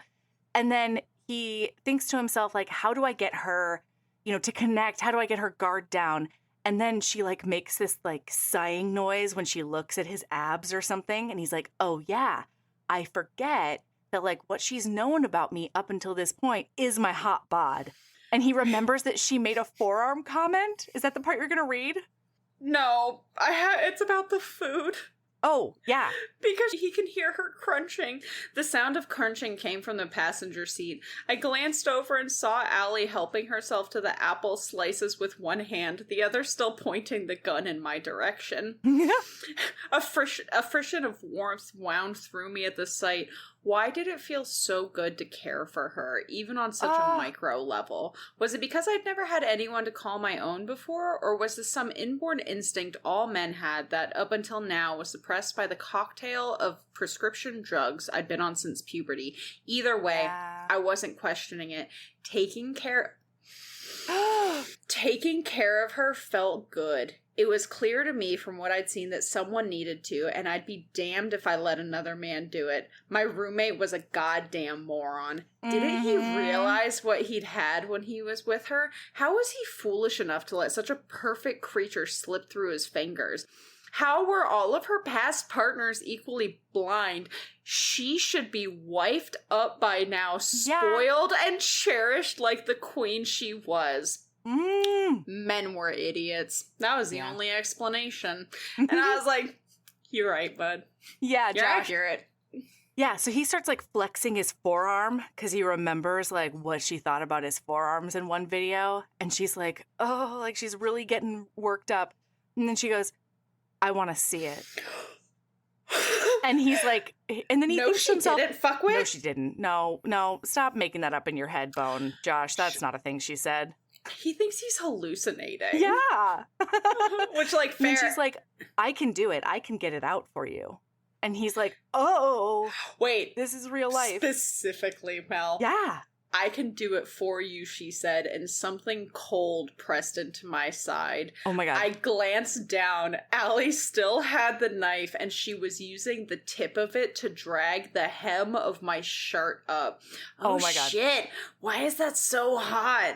Speaker 1: And then he thinks to himself, like, how do I get her, to connect? How do I get her guard down? And then she, like, makes this, like, sighing noise when she looks at his abs or something. And he's like, oh, yeah, I forget that, like, what she's known about me up until this point is my hot bod. And he remembers that she made a forearm comment. Is that the part you're going to read?
Speaker 2: No, it's about the food.
Speaker 1: Oh, yeah.
Speaker 2: Because he can hear her crunching. The sound of crunching came from the passenger seat. I glanced over and saw Allie helping herself to the apple slices with one hand, the other still pointing the gun in my direction. A frisson of warmth wound through me at the sight. Why did it feel so good to care for her, even on such a micro level? Was it because I'd never had anyone to call my own before, or was this some inborn instinct all men had that, up until now, was suppressed by the cocktail of prescription drugs I'd been on since puberty? Either way, I wasn't questioning it. Taking care of her felt good. It was clear to me from what I'd seen that someone needed to, and I'd be damned if I let another man do it. My roommate was a goddamn moron. Didn't he realize what he'd had when he was with her? How was he foolish enough to let such a perfect creature slip through his fingers? How were all of her past partners equally blind? She should be wifed up by now, spoiled and cherished like the queen she was. Men were idiots. That was the only explanation. And I was like, you're right, bud.
Speaker 1: Yeah,
Speaker 2: you're
Speaker 1: Josh.
Speaker 2: accurate.
Speaker 1: Yeah, so he starts like flexing his forearm because he remembers like what she thought about his forearms in one video. And she's like, oh, like she's really getting worked up. And then she goes, I want to see it. And he's like, and then he thinks to himself,
Speaker 2: didn't fuck with?
Speaker 1: No, she didn't. No, stop making that up in your head, Bone. Josh, that's not a thing she said.
Speaker 2: He thinks he's hallucinating.
Speaker 1: Yeah.
Speaker 2: Which, like, fair.
Speaker 1: And she's like, I can do it. I can get it out for you. And he's like, oh.
Speaker 2: Wait.
Speaker 1: This is real life.
Speaker 2: Specifically, Mel.
Speaker 1: Yeah.
Speaker 2: I can do it for you, she said, and something cold pressed into my side.
Speaker 1: Oh my God.
Speaker 2: I glanced down. Allie still had the knife, and she was using the tip of it to drag the hem of my shirt up. Oh my God. Shit. Why is that so hot?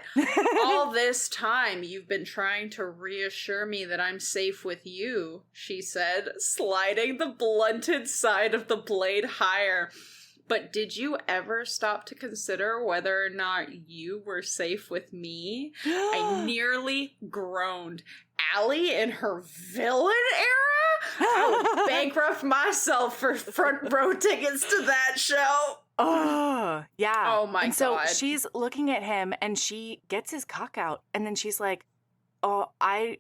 Speaker 2: All this time, you've been trying to reassure me that I'm safe with you, she said, sliding the blunted side of the blade higher. But did you ever stop to consider whether or not you were safe with me? I nearly groaned. Allie in her villain era? I would bankrupt myself for front row tickets to that show.
Speaker 1: Oh, yeah.
Speaker 2: Oh my
Speaker 1: and so
Speaker 2: God.
Speaker 1: she's looking at him and she gets his cock out and then she's like, "Oh, I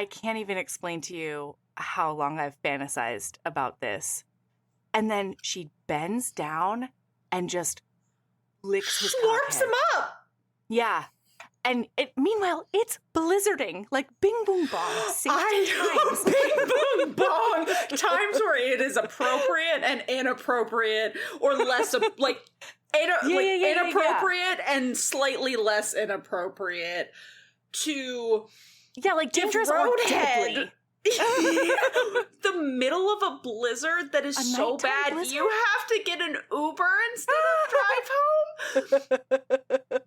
Speaker 1: can't even explain to you how long I've fantasized about this." And then she bends down and just licks his
Speaker 2: Slurps
Speaker 1: cockhead.
Speaker 2: him up.
Speaker 1: Yeah. And meanwhile, it's blizzarding, like bing boom bong, 60 times.
Speaker 2: Bing boom bong. Times where it is appropriate and inappropriate, or less inappropriate and slightly less inappropriate to
Speaker 1: Yeah, like dangerous or deadly.
Speaker 2: The middle of a blizzard that is
Speaker 1: A
Speaker 2: so
Speaker 1: nighttime
Speaker 2: bad
Speaker 1: blizzard?
Speaker 2: you have to get an Uber instead of drive home.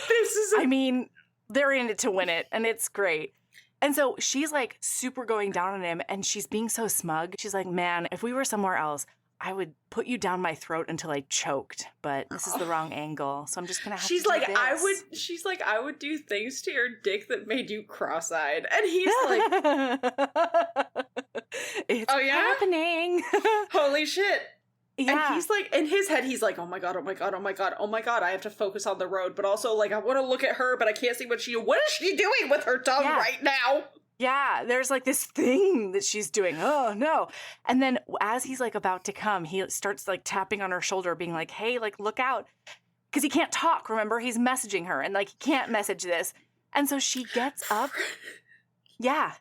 Speaker 2: This is
Speaker 1: I mean, they're in it to win it, and it's great. And so she's like super going down on him, and she's being so smug. She's like, "Man, if we were somewhere else, I would put you down my throat until I choked, but this is the wrong angle, so I'm just gonna have
Speaker 2: She's
Speaker 1: to do
Speaker 2: like,
Speaker 1: this."
Speaker 2: she's like, I would do things to your dick that made you cross-eyed. And he's like,
Speaker 1: It's
Speaker 2: Oh, yeah?
Speaker 1: happening.
Speaker 2: holy shit.
Speaker 1: Yeah.
Speaker 2: And he's like, in his head, he's like, oh my god, oh my god, oh my god, oh my god, I have to focus on the road, but also, like, I want to look at her, but I can't see what is she doing with her tongue
Speaker 1: Yeah.
Speaker 2: right now?
Speaker 1: Yeah, there's like this thing that she's doing. Oh no. And then as he's like about to come, he starts like tapping on her shoulder, being like, "Hey, like look out." Because he can't talk, remember? He's messaging her and like he can't message this. And so she gets up. Yeah.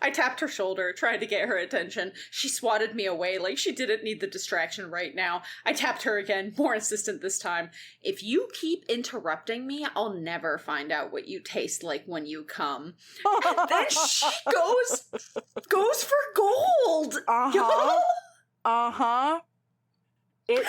Speaker 2: I tapped her shoulder, tried to get her attention. She swatted me away like she didn't need the distraction right now. I tapped her again, more insistent this time. If you keep interrupting me, I'll never find out what you taste like when you come. And then she goes for gold.
Speaker 1: Uh-huh.
Speaker 2: Y'all.
Speaker 1: Uh-huh. It's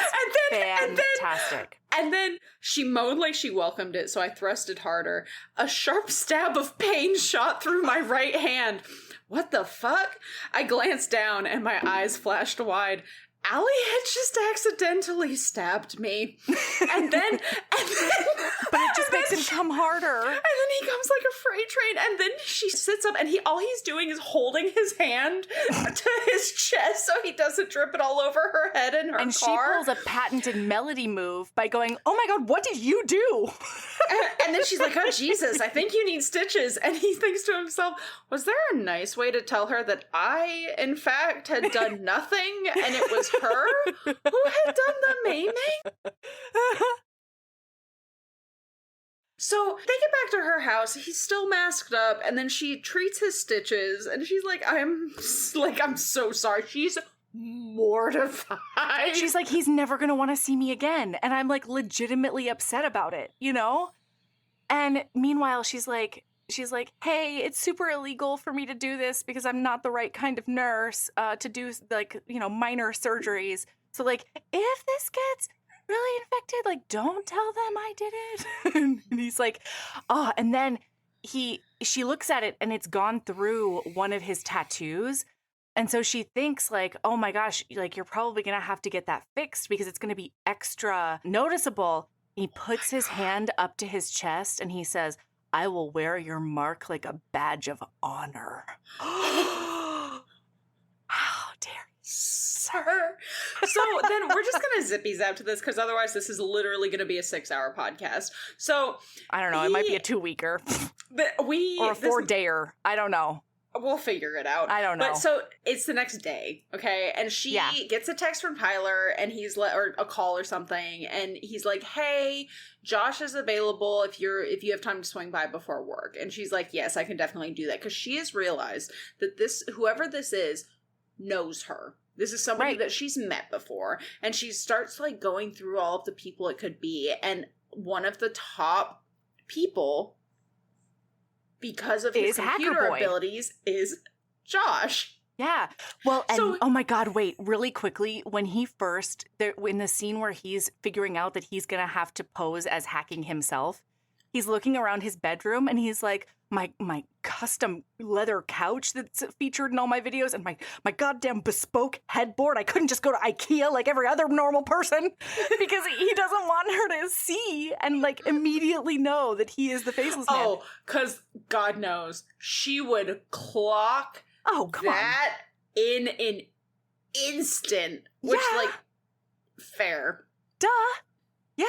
Speaker 2: And
Speaker 1: fantastic.
Speaker 2: And then she moaned like she welcomed it, so I thrusted harder. A sharp stab of pain shot through my right hand. What the fuck? I glanced down and my eyes flashed wide. Allie had just accidentally stabbed me. And then
Speaker 1: But it just makes him come harder.
Speaker 2: And then he comes like a freight train, and then she sits up, and all he's doing is holding his hand to his chest so he doesn't drip it all over her head in her
Speaker 1: And
Speaker 2: car.
Speaker 1: she pulls a patented melody move by going, "Oh my god, what did you do?"
Speaker 2: And then she's like, oh, Jesus, I think you need stitches. And he thinks to himself, was there a nice way to tell her that I, in fact, had done nothing and it was her who had done the maiming? So they get back to her house. He's still masked up, and then she treats his stitches, and she's like, I'm so sorry. She's mortified.
Speaker 1: She's like, "He's never going to want to see me again." And I'm like legitimately upset about it, you know? And meanwhile, she's like, "Hey, it's super illegal for me to do this because I'm not the right kind of nurse to do like, minor surgeries. So like, if this gets really infected, like, don't tell them I did it." And he's like, "Oh," and then she looks at it and it's gone through one of his tattoos. And so she thinks like, "Oh my gosh, like you're probably going to have to get that fixed because it's going to be extra noticeable." He puts his hand up to his chest and he says, "I will wear your mark like a badge of honor." How dare you,
Speaker 2: sir. So then we're just going to zippy zap to this because otherwise this is literally going to be a 6-hour podcast. So
Speaker 1: I don't know. It might be a 2-weeker or a 4-dayer. I don't know.
Speaker 2: We'll figure it out.
Speaker 1: I don't know.
Speaker 2: But so it's the next day, okay? And she gets a text from Tyler and or a call or something, and he's like, "Hey, Josh is available if you have time to swing by before work." And she's like, "Yes, I can definitely do that," because she has realized that whoever this is knows her. This is somebody that she's met before, and she starts like going through all of the people it could be, and one of the top people, because of his computer abilities, is Josh.
Speaker 1: Yeah. Well, and oh my God, wait, really quickly, when he first, in the scene where he's figuring out that he's going to have to pose as hacking himself, he's looking around his bedroom and he's like, my custom leather couch that's featured in all my videos, and my goddamn bespoke headboard. I couldn't just go to IKEA like every other normal person because he doesn't want her to see and like immediately know that he is the faceless man.
Speaker 2: Oh, because God knows she would clock
Speaker 1: come
Speaker 2: that in an instant, which like fair.
Speaker 1: Duh. Yeah.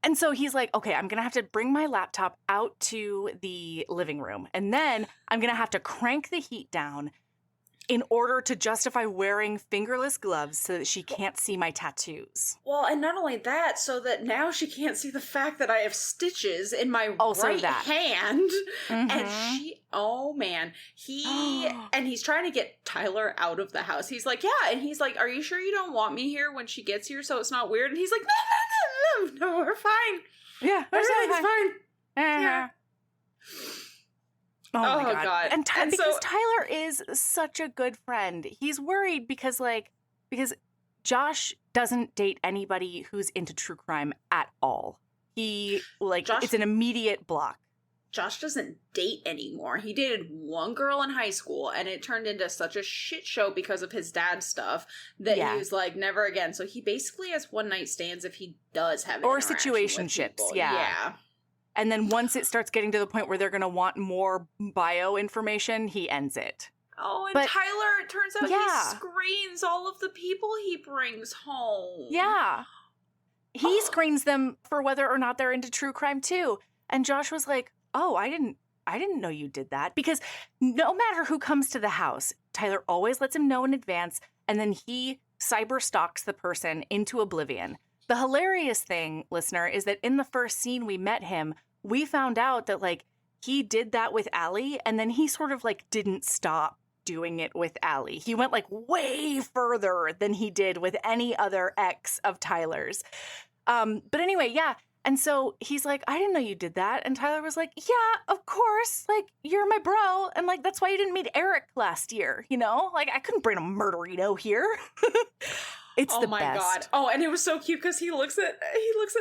Speaker 1: And so he's like, okay, I'm going to have to bring my laptop out to the living room. And then I'm going to have to crank the heat down in order to justify wearing fingerless gloves so that she can't see my tattoos.
Speaker 2: Well, and not only that, so that now she can't see the fact that I have stitches in my right hand. Mm-hmm. And she, oh man, and he's trying to get Tyler out of the house. He's like, yeah. And he's like, are you sure you don't want me here when she gets here so it's not weird? And he's like, no, we're fine.
Speaker 1: Yeah,
Speaker 2: everything's fine.
Speaker 1: Yeah. Oh my God. And because Tyler is such a good friend. He's worried because Josh doesn't date anybody who's into true crime at all. It's an immediate block.
Speaker 2: Josh doesn't date anymore. He dated one girl in high school, and it turned into such a shit show because of his dad's stuff that he was like, never again. So he basically has one night stands if he does have
Speaker 1: or situationships. Yeah. And then once it starts getting to the point where they're going to want more bio information, he ends it.
Speaker 2: Oh, and Tyler, it turns out he screens all of the people he brings home.
Speaker 1: Yeah. He screens them for whether or not they're into true crime too. And Josh was like, oh, I didn't know you did that. Because no matter who comes to the house, Tyler always lets him know in advance, and then he cyber stalks the person into oblivion. The hilarious thing, listener, is that in the first scene we met him, we found out that like he did that with Allie, and then he sort of like didn't stop doing it with Allie. He went like way further than he did with any other ex of Tyler's. But anyway, yeah. And so he's like, I didn't know you did that. And Tyler was like, yeah, of course. Like, you're my bro. And like, that's why you didn't meet Eric last year, you know? Like, I couldn't bring a murderino here. It's the best. Oh my God.
Speaker 2: Oh, and it was so cute because he looks at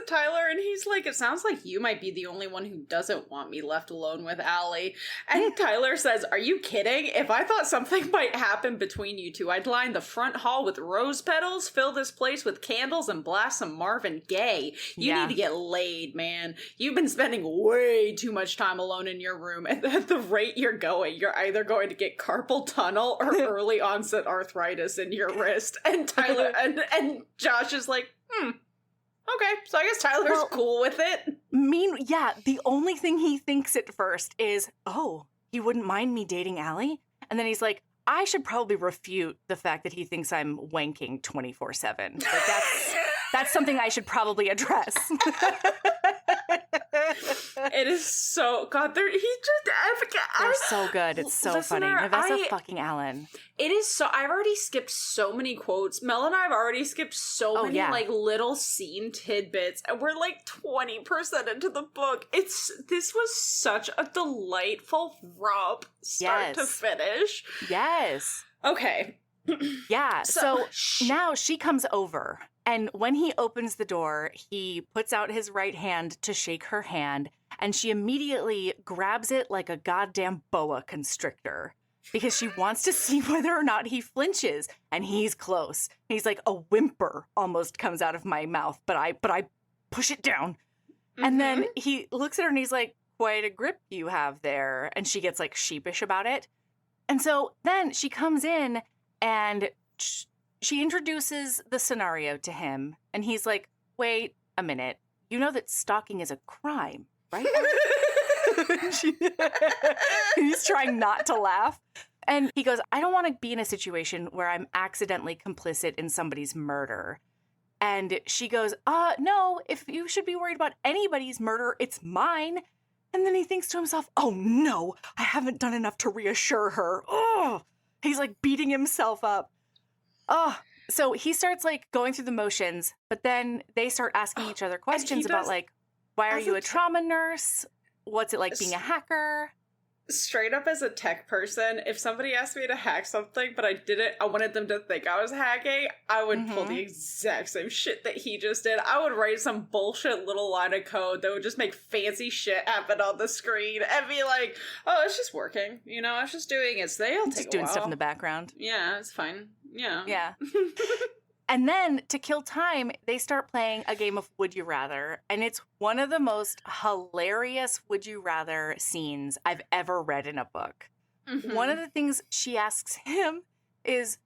Speaker 2: Tyler and he's like, it sounds like you might be the only one who doesn't want me left alone with Allie. And Tyler says, are you kidding? If I thought something might happen between you two, I'd line the front hall with rose petals, fill this place with candles, and blast some Marvin Gaye. You need to get laid, man. You've been spending way too much time alone in your room, and at the rate you're going, you're either going to get carpal tunnel or early onset arthritis in your wrist. And Tyler and Josh is like, okay, so I guess Tyler's cool with it.
Speaker 1: The only thing he thinks at first is, oh, he wouldn't mind me dating Allie? And then he's like, I should probably refute the fact that he thinks I'm wanking 24/7. Like that's something I should probably address.
Speaker 2: It is so they're
Speaker 1: so good. It's so funny. Navessa fucking Allen.
Speaker 2: It is so. I've already skipped so many quotes. Mel and I have already skipped so many like little scene tidbits, and we're like 20% into the book. This was such a delightful romp, start to finish.
Speaker 1: Yes.
Speaker 2: Okay.
Speaker 1: Yeah. So now she comes over. And when he opens the door, he puts out his right hand to shake her hand, and she immediately grabs it like a goddamn boa constrictor because she wants to see whether or not he flinches. And he's close. He's like, a whimper almost comes out of my mouth, but I push it down. Mm-hmm. And then he looks at her and he's like, quite a grip you have there. And she gets like sheepish about it. And so then she comes in and she introduces the scenario to him, and he's like, wait a minute. You know that stalking is a crime, right? He's trying not to laugh. And he goes, I don't want to be in a situation where I'm accidentally complicit in somebody's murder. And she goes, no, if you should be worried about anybody's murder, it's mine. And then he thinks to himself, oh no, I haven't done enough to reassure her. Oh, he's like beating himself up. Oh, so he starts like going through the motions, but then they start asking each other questions about like, why are you a trauma nurse? What's it like being a hacker?
Speaker 2: straight up as a tech person, if somebody asked me to hack something, but I wanted them to think I was hacking, I would pull the exact same shit that he just did. I would write some bullshit little line of code that would just make fancy shit happen on the screen and be like, oh, it's just working. You know, it's just doing its thing. It'll take
Speaker 1: Just
Speaker 2: a
Speaker 1: doing
Speaker 2: while.
Speaker 1: stuff in the background.
Speaker 2: Yeah, it's fine. Yeah.
Speaker 1: Yeah. And then, to kill time, they start playing a game of Would You Rather. And it's one of the most hilarious Would You Rather scenes I've ever read in a book.
Speaker 2: Mhm.
Speaker 1: One of the things she asks him is,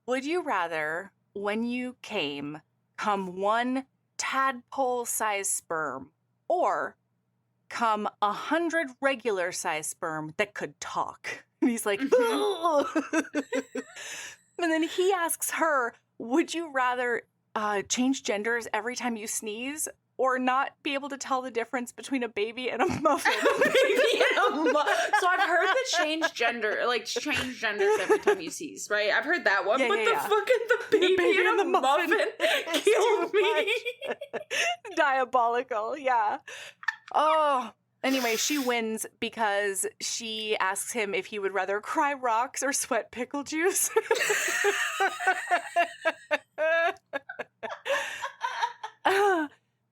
Speaker 1: would you rather, when you came, come one tadpole-sized sperm or come 100 regular-sized sperm that could talk? And he's like, "Ugh." And then he asks her, would you rather change genders every time you sneeze or not be able to tell the difference between a baby and a muffin?
Speaker 2: So I've heard that change genders every time you sneeze, right? I've heard that one,
Speaker 1: Yeah,
Speaker 2: but
Speaker 1: yeah,
Speaker 2: the
Speaker 1: yeah.
Speaker 2: fucking the baby and the muffin
Speaker 1: It's
Speaker 2: killed
Speaker 1: too
Speaker 2: me.
Speaker 1: Diabolical, yeah. Oh, anyway, she wins because she asks him if he would rather cry rocks or sweat pickle juice.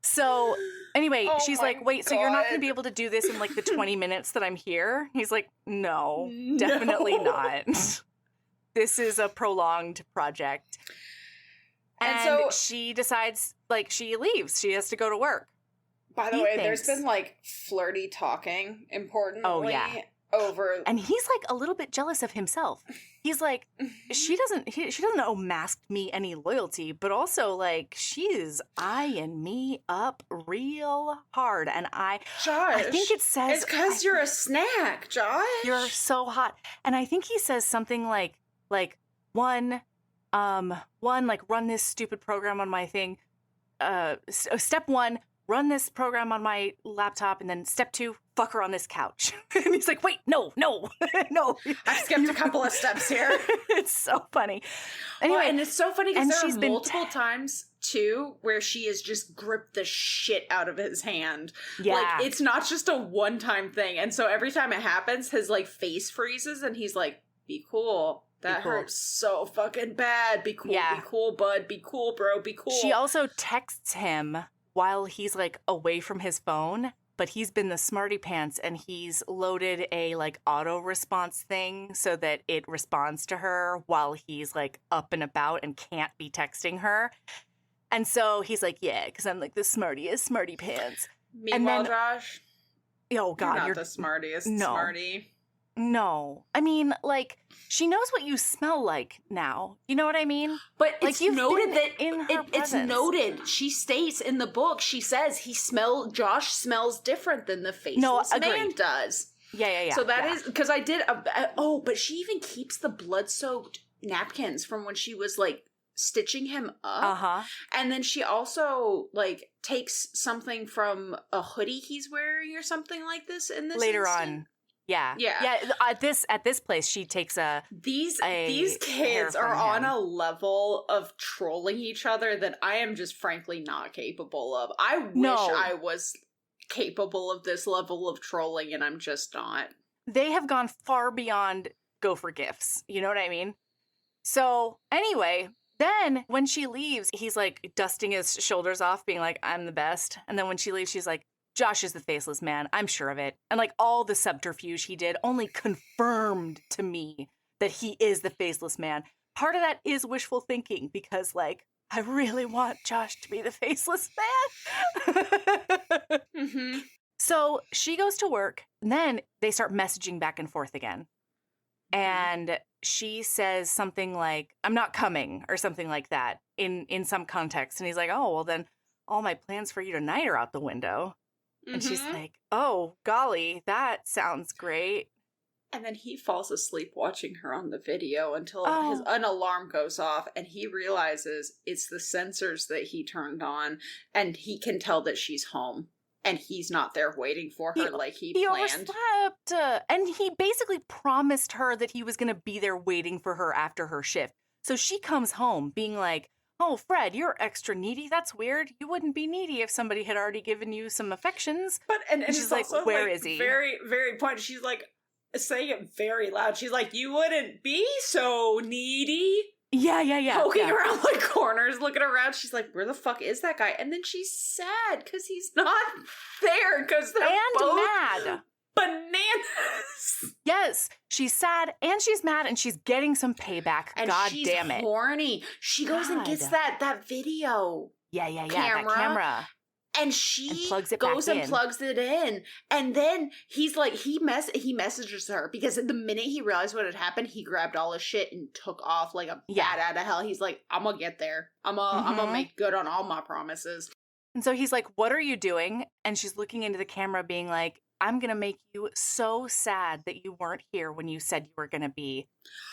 Speaker 1: So, anyway,
Speaker 2: Oh
Speaker 1: she's
Speaker 2: my
Speaker 1: like, wait, so you're not going to
Speaker 2: God.
Speaker 1: be able to do this in like the 20 minutes that I'm here? He's like, no, definitely
Speaker 2: No.
Speaker 1: not. This is a prolonged project.
Speaker 2: And
Speaker 1: And
Speaker 2: so-
Speaker 1: she decides, like, she leaves. She has to go to work.
Speaker 2: By the
Speaker 1: He
Speaker 2: way, there's
Speaker 1: thinks-
Speaker 2: been like flirty talking, importantly,
Speaker 1: Oh, yeah.
Speaker 2: over.
Speaker 1: And he's like a little bit jealous of himself. He's like, she doesn't owe masked me any loyalty, but also like she is eyeing me up real hard. And I
Speaker 2: Josh,
Speaker 1: think it says
Speaker 2: it's because you're a snack, Josh.
Speaker 1: you're so hot. And I think he says something like one, like run this stupid program on my thing. Step 1, run this program on my laptop, and then step 2, fuck her on this couch. And he's like, wait, no, no.
Speaker 2: I've skipped a couple of steps here.
Speaker 1: It's so funny. Anyway,
Speaker 2: Well, and it's so funny because
Speaker 1: and
Speaker 2: there
Speaker 1: she's
Speaker 2: are
Speaker 1: been-
Speaker 2: multiple times too where she has just gripped the shit out of his hand.
Speaker 1: yeah.
Speaker 2: Like it's not just a one-time thing. And so every time it happens, his like face freezes and he's like, be cool. That
Speaker 1: cool.
Speaker 2: hurts so fucking bad. Be cool,
Speaker 1: Yeah.
Speaker 2: be cool, bud. Be cool, bro. Be cool.
Speaker 1: She also texts him while he's like away from his phone, but he's been the smarty pants and he's loaded a like auto response thing so that it responds to her while he's like up and about and can't be texting her. And so he's like, yeah, because I'm like the smartiest smarty pants.
Speaker 2: Meanwhile,
Speaker 1: then-
Speaker 2: Josh,
Speaker 1: Oh God,
Speaker 2: you're not the smartiest
Speaker 1: No.
Speaker 2: smarty.
Speaker 1: no. I mean, like she knows what you smell like now. You know what I mean?
Speaker 2: But
Speaker 1: Like,
Speaker 2: it's
Speaker 1: you've
Speaker 2: noted
Speaker 1: been
Speaker 2: that
Speaker 1: in her
Speaker 2: it's
Speaker 1: presence.
Speaker 2: noted. She states in the book, she says Josh smells different than the faceless man
Speaker 1: agreed.
Speaker 2: does.
Speaker 1: Yeah.
Speaker 2: So that
Speaker 1: yeah.
Speaker 2: is because I did. But she even keeps the blood-soaked napkins from when she was like stitching him up.
Speaker 1: Uh-huh.
Speaker 2: And then she also like takes something from a hoodie he's wearing or something like this in this
Speaker 1: Later
Speaker 2: instant.
Speaker 1: on. Yeah.
Speaker 2: Yeah.
Speaker 1: Yeah. At this place, she takes a
Speaker 2: These
Speaker 1: a hair
Speaker 2: kids are
Speaker 1: from
Speaker 2: on
Speaker 1: him.
Speaker 2: a level of trolling each other that I am just frankly not capable of. I wish
Speaker 1: No.
Speaker 2: I was capable of this level of trolling and I'm just not.
Speaker 1: they have gone far beyond go for gifts. You know what I mean? So anyway, then when she leaves, he's like dusting his shoulders off, being like, I'm the best. And then when she leaves, she's like, Josh is the faceless man. I'm sure of it. And like all the subterfuge he did only confirmed to me that he is the faceless man. Part of that is wishful thinking because like, I really want Josh to be the faceless man.
Speaker 2: Mm-hmm.
Speaker 1: So she goes to work, and then they start messaging back and forth again. And she says something like, I'm not coming, or something like that in some context. And he's like, oh, well, then all my plans for you tonight are out the window. And she's like, oh, golly, that sounds great.
Speaker 2: and then he falls asleep watching her on the video until
Speaker 1: Oh.
Speaker 2: an alarm goes off and he realizes it's the sensors that he turned on and he can tell that she's home and he's not there waiting for her like he
Speaker 1: He
Speaker 2: planned.
Speaker 1: overslept. And he basically promised her that he was going to be there waiting for her after her shift. So she comes home being like, oh, Fred, you're extra needy. That's weird. You wouldn't be needy if somebody had already given you some affections.
Speaker 2: But and
Speaker 1: she's
Speaker 2: it's
Speaker 1: like,
Speaker 2: also
Speaker 1: "Where
Speaker 2: like
Speaker 1: is he?"
Speaker 2: Very, very point. She's like, saying it very loud. She's like, you wouldn't be so needy.
Speaker 1: Yeah.
Speaker 2: Poking around like corners, looking around. She's like, where the fuck is that guy? And then she's sad because he's not there because they're both
Speaker 1: mad.
Speaker 2: Bananas.
Speaker 1: Yes, she's sad and she's mad and she's getting some payback.
Speaker 2: And
Speaker 1: God
Speaker 2: she's
Speaker 1: damn it.
Speaker 2: horny. She goes and gets that video.
Speaker 1: Yeah, that camera.
Speaker 2: And she
Speaker 1: and plugs it
Speaker 2: goes
Speaker 1: back
Speaker 2: and plugs it in. And then he's like, he messages her because the minute he realized what had happened, he grabbed all his shit and took off like a bat out of hell. He's like, I'm gonna get there. I'm gonna make good on all my promises.
Speaker 1: And so he's like, what are you doing? And she's looking into the camera being like, I'm gonna make you so sad that you weren't here when you said you were gonna be.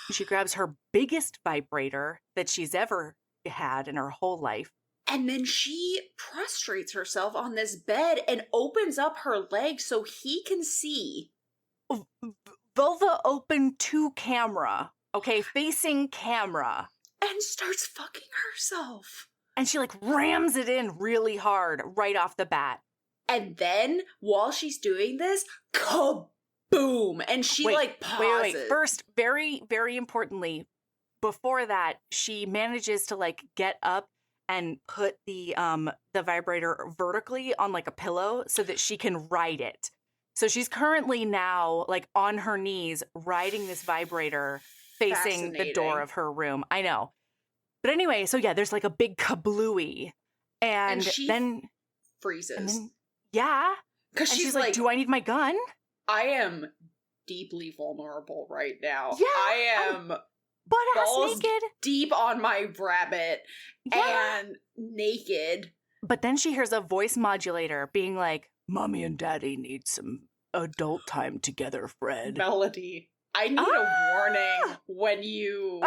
Speaker 1: And she grabs her biggest vibrator that she's ever had in her whole life.
Speaker 2: And then she prostrates herself on this bed and opens up her legs so he can see.
Speaker 1: Vulva open to camera. Okay, facing camera.
Speaker 2: And starts fucking herself.
Speaker 1: And she like rams it in really hard right off the bat.
Speaker 2: And then while she's doing this, kaboom! And she pauses.
Speaker 1: Wait. First, very, very importantly, before that, she manages to like get up and put the vibrator vertically on like a pillow so that she can ride it. So she's currently now like on her knees riding this vibrator facing the door of her room. I know. But anyway, so yeah, there's like a big kablooey. And
Speaker 2: she
Speaker 1: then
Speaker 2: freezes.
Speaker 1: And then, yeah.
Speaker 2: Because
Speaker 1: she's like, do I need my gun?
Speaker 2: I am deeply vulnerable right now.
Speaker 1: Yeah.
Speaker 2: I am
Speaker 1: butt-ass naked,
Speaker 2: deep on my rabbit, and naked.
Speaker 1: But then she hears a voice modulator being like, Mommy and Daddy need some adult time together, Fred.
Speaker 2: Melody, I need a warning when you...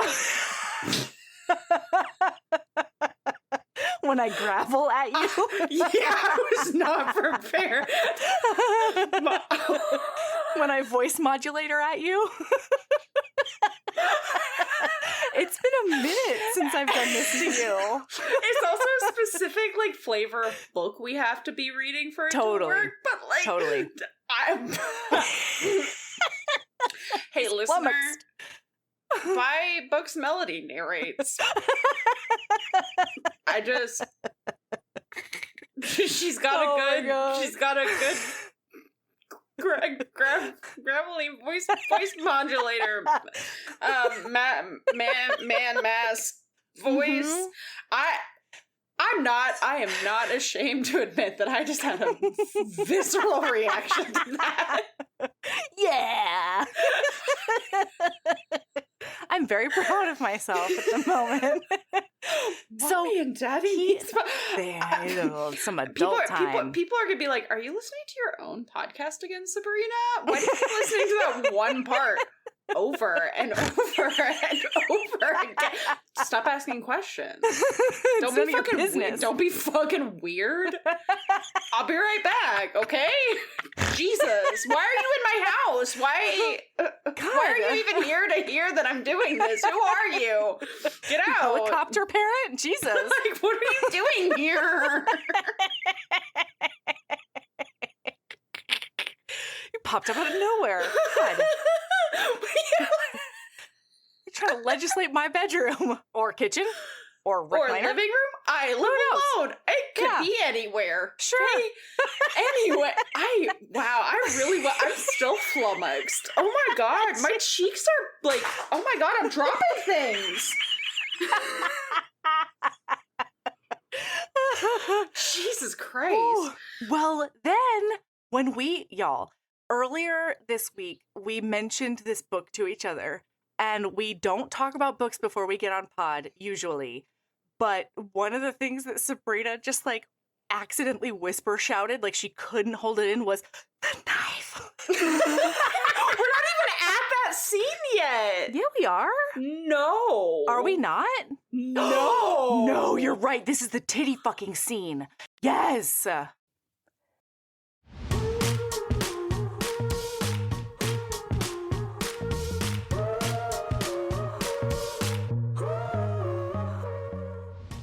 Speaker 1: When I gravel at you?
Speaker 2: Yeah, I was not prepared.
Speaker 1: When I voice modulator at you? It's been a minute since I've done this to you.
Speaker 2: It's also a specific like flavor of book we have to be reading for it to work. But like,
Speaker 1: totally.
Speaker 2: Hey, listener, buy books Melody narrates. She's got a good gravelly voice modulator, man mask voice.
Speaker 1: Mm-hmm.
Speaker 2: I am not ashamed to admit that I just had a visceral reaction to that.
Speaker 1: Yeah. I'm very proud of myself at the moment.
Speaker 2: Mommy and Daddy need
Speaker 1: some adult time.
Speaker 2: People are going to be like, are you listening to your own podcast again, Sabrina? Why do you keep listening to that one part over and over and over again? Stop asking questions. Don't be fucking business. Don't be fucking weird. I'll be right back, okay? Jesus, why are you in my house? Why are you even here to hear that I'm doing this? Who are you? Get out.
Speaker 1: Helicopter parent? Jesus.
Speaker 2: Like, what are you doing here?
Speaker 1: You popped up out of nowhere. God. You're trying to legislate my bedroom or kitchen or recliner.
Speaker 2: Or living room? I live alone. It could be anywhere.
Speaker 1: Sure.
Speaker 2: Okay? Anyway, I'm still flummoxed. Oh my God, my cheeks are like, oh my God, I'm dropping things. Jesus Christ. Ooh.
Speaker 1: Well, then when earlier this week, we mentioned this book to each other, and we don't talk about books before we get on pod, usually. But one of the things that Sabrina just like accidentally whisper shouted, like she couldn't hold it in, was the knife.
Speaker 2: We're not even at that scene yet.
Speaker 1: Yeah, we are.
Speaker 2: No.
Speaker 1: Are we not?
Speaker 2: No.
Speaker 1: No, you're right. This is the titty fucking scene. Yes.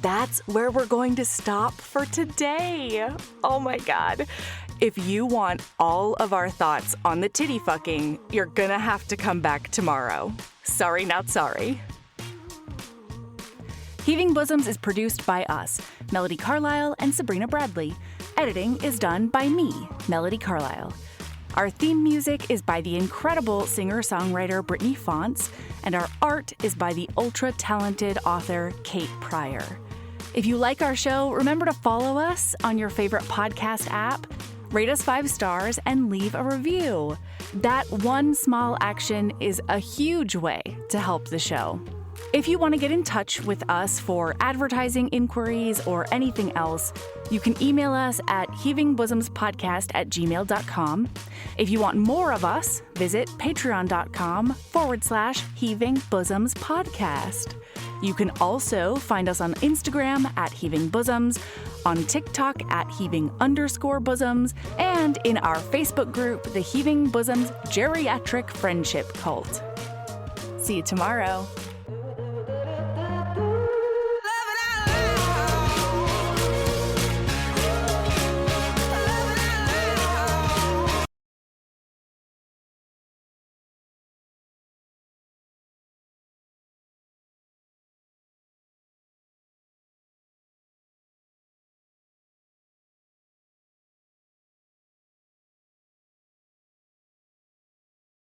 Speaker 1: That's where we're going to stop for today. Oh my God. If you want all of our thoughts on the titty fucking, you're gonna have to come back tomorrow. Sorry, not sorry. Heaving Bosoms is produced by us, Melody Carlisle and Sabrina Bradley. Editing is done by me, Melody Carlisle. Our theme music is by the incredible singer-songwriter Brittany Fonts, and our art is by the ultra-talented author Kate Pryor. If you like our show, remember to follow us on your favorite podcast app, rate us 5 stars, and leave a review. That one small action is a huge way to help the show. If you want to get in touch with us for advertising inquiries or anything else, you can email us at heavingbosomspodcast@gmail.com. If you want more of us, visit patreon.com/heavingbosomspodcast. You can also find us on Instagram at Heaving Bosoms, on TikTok at Heaving_Bosoms, and in our Facebook group, the Heaving Bosoms Geriatric Friendship Cult. See you tomorrow.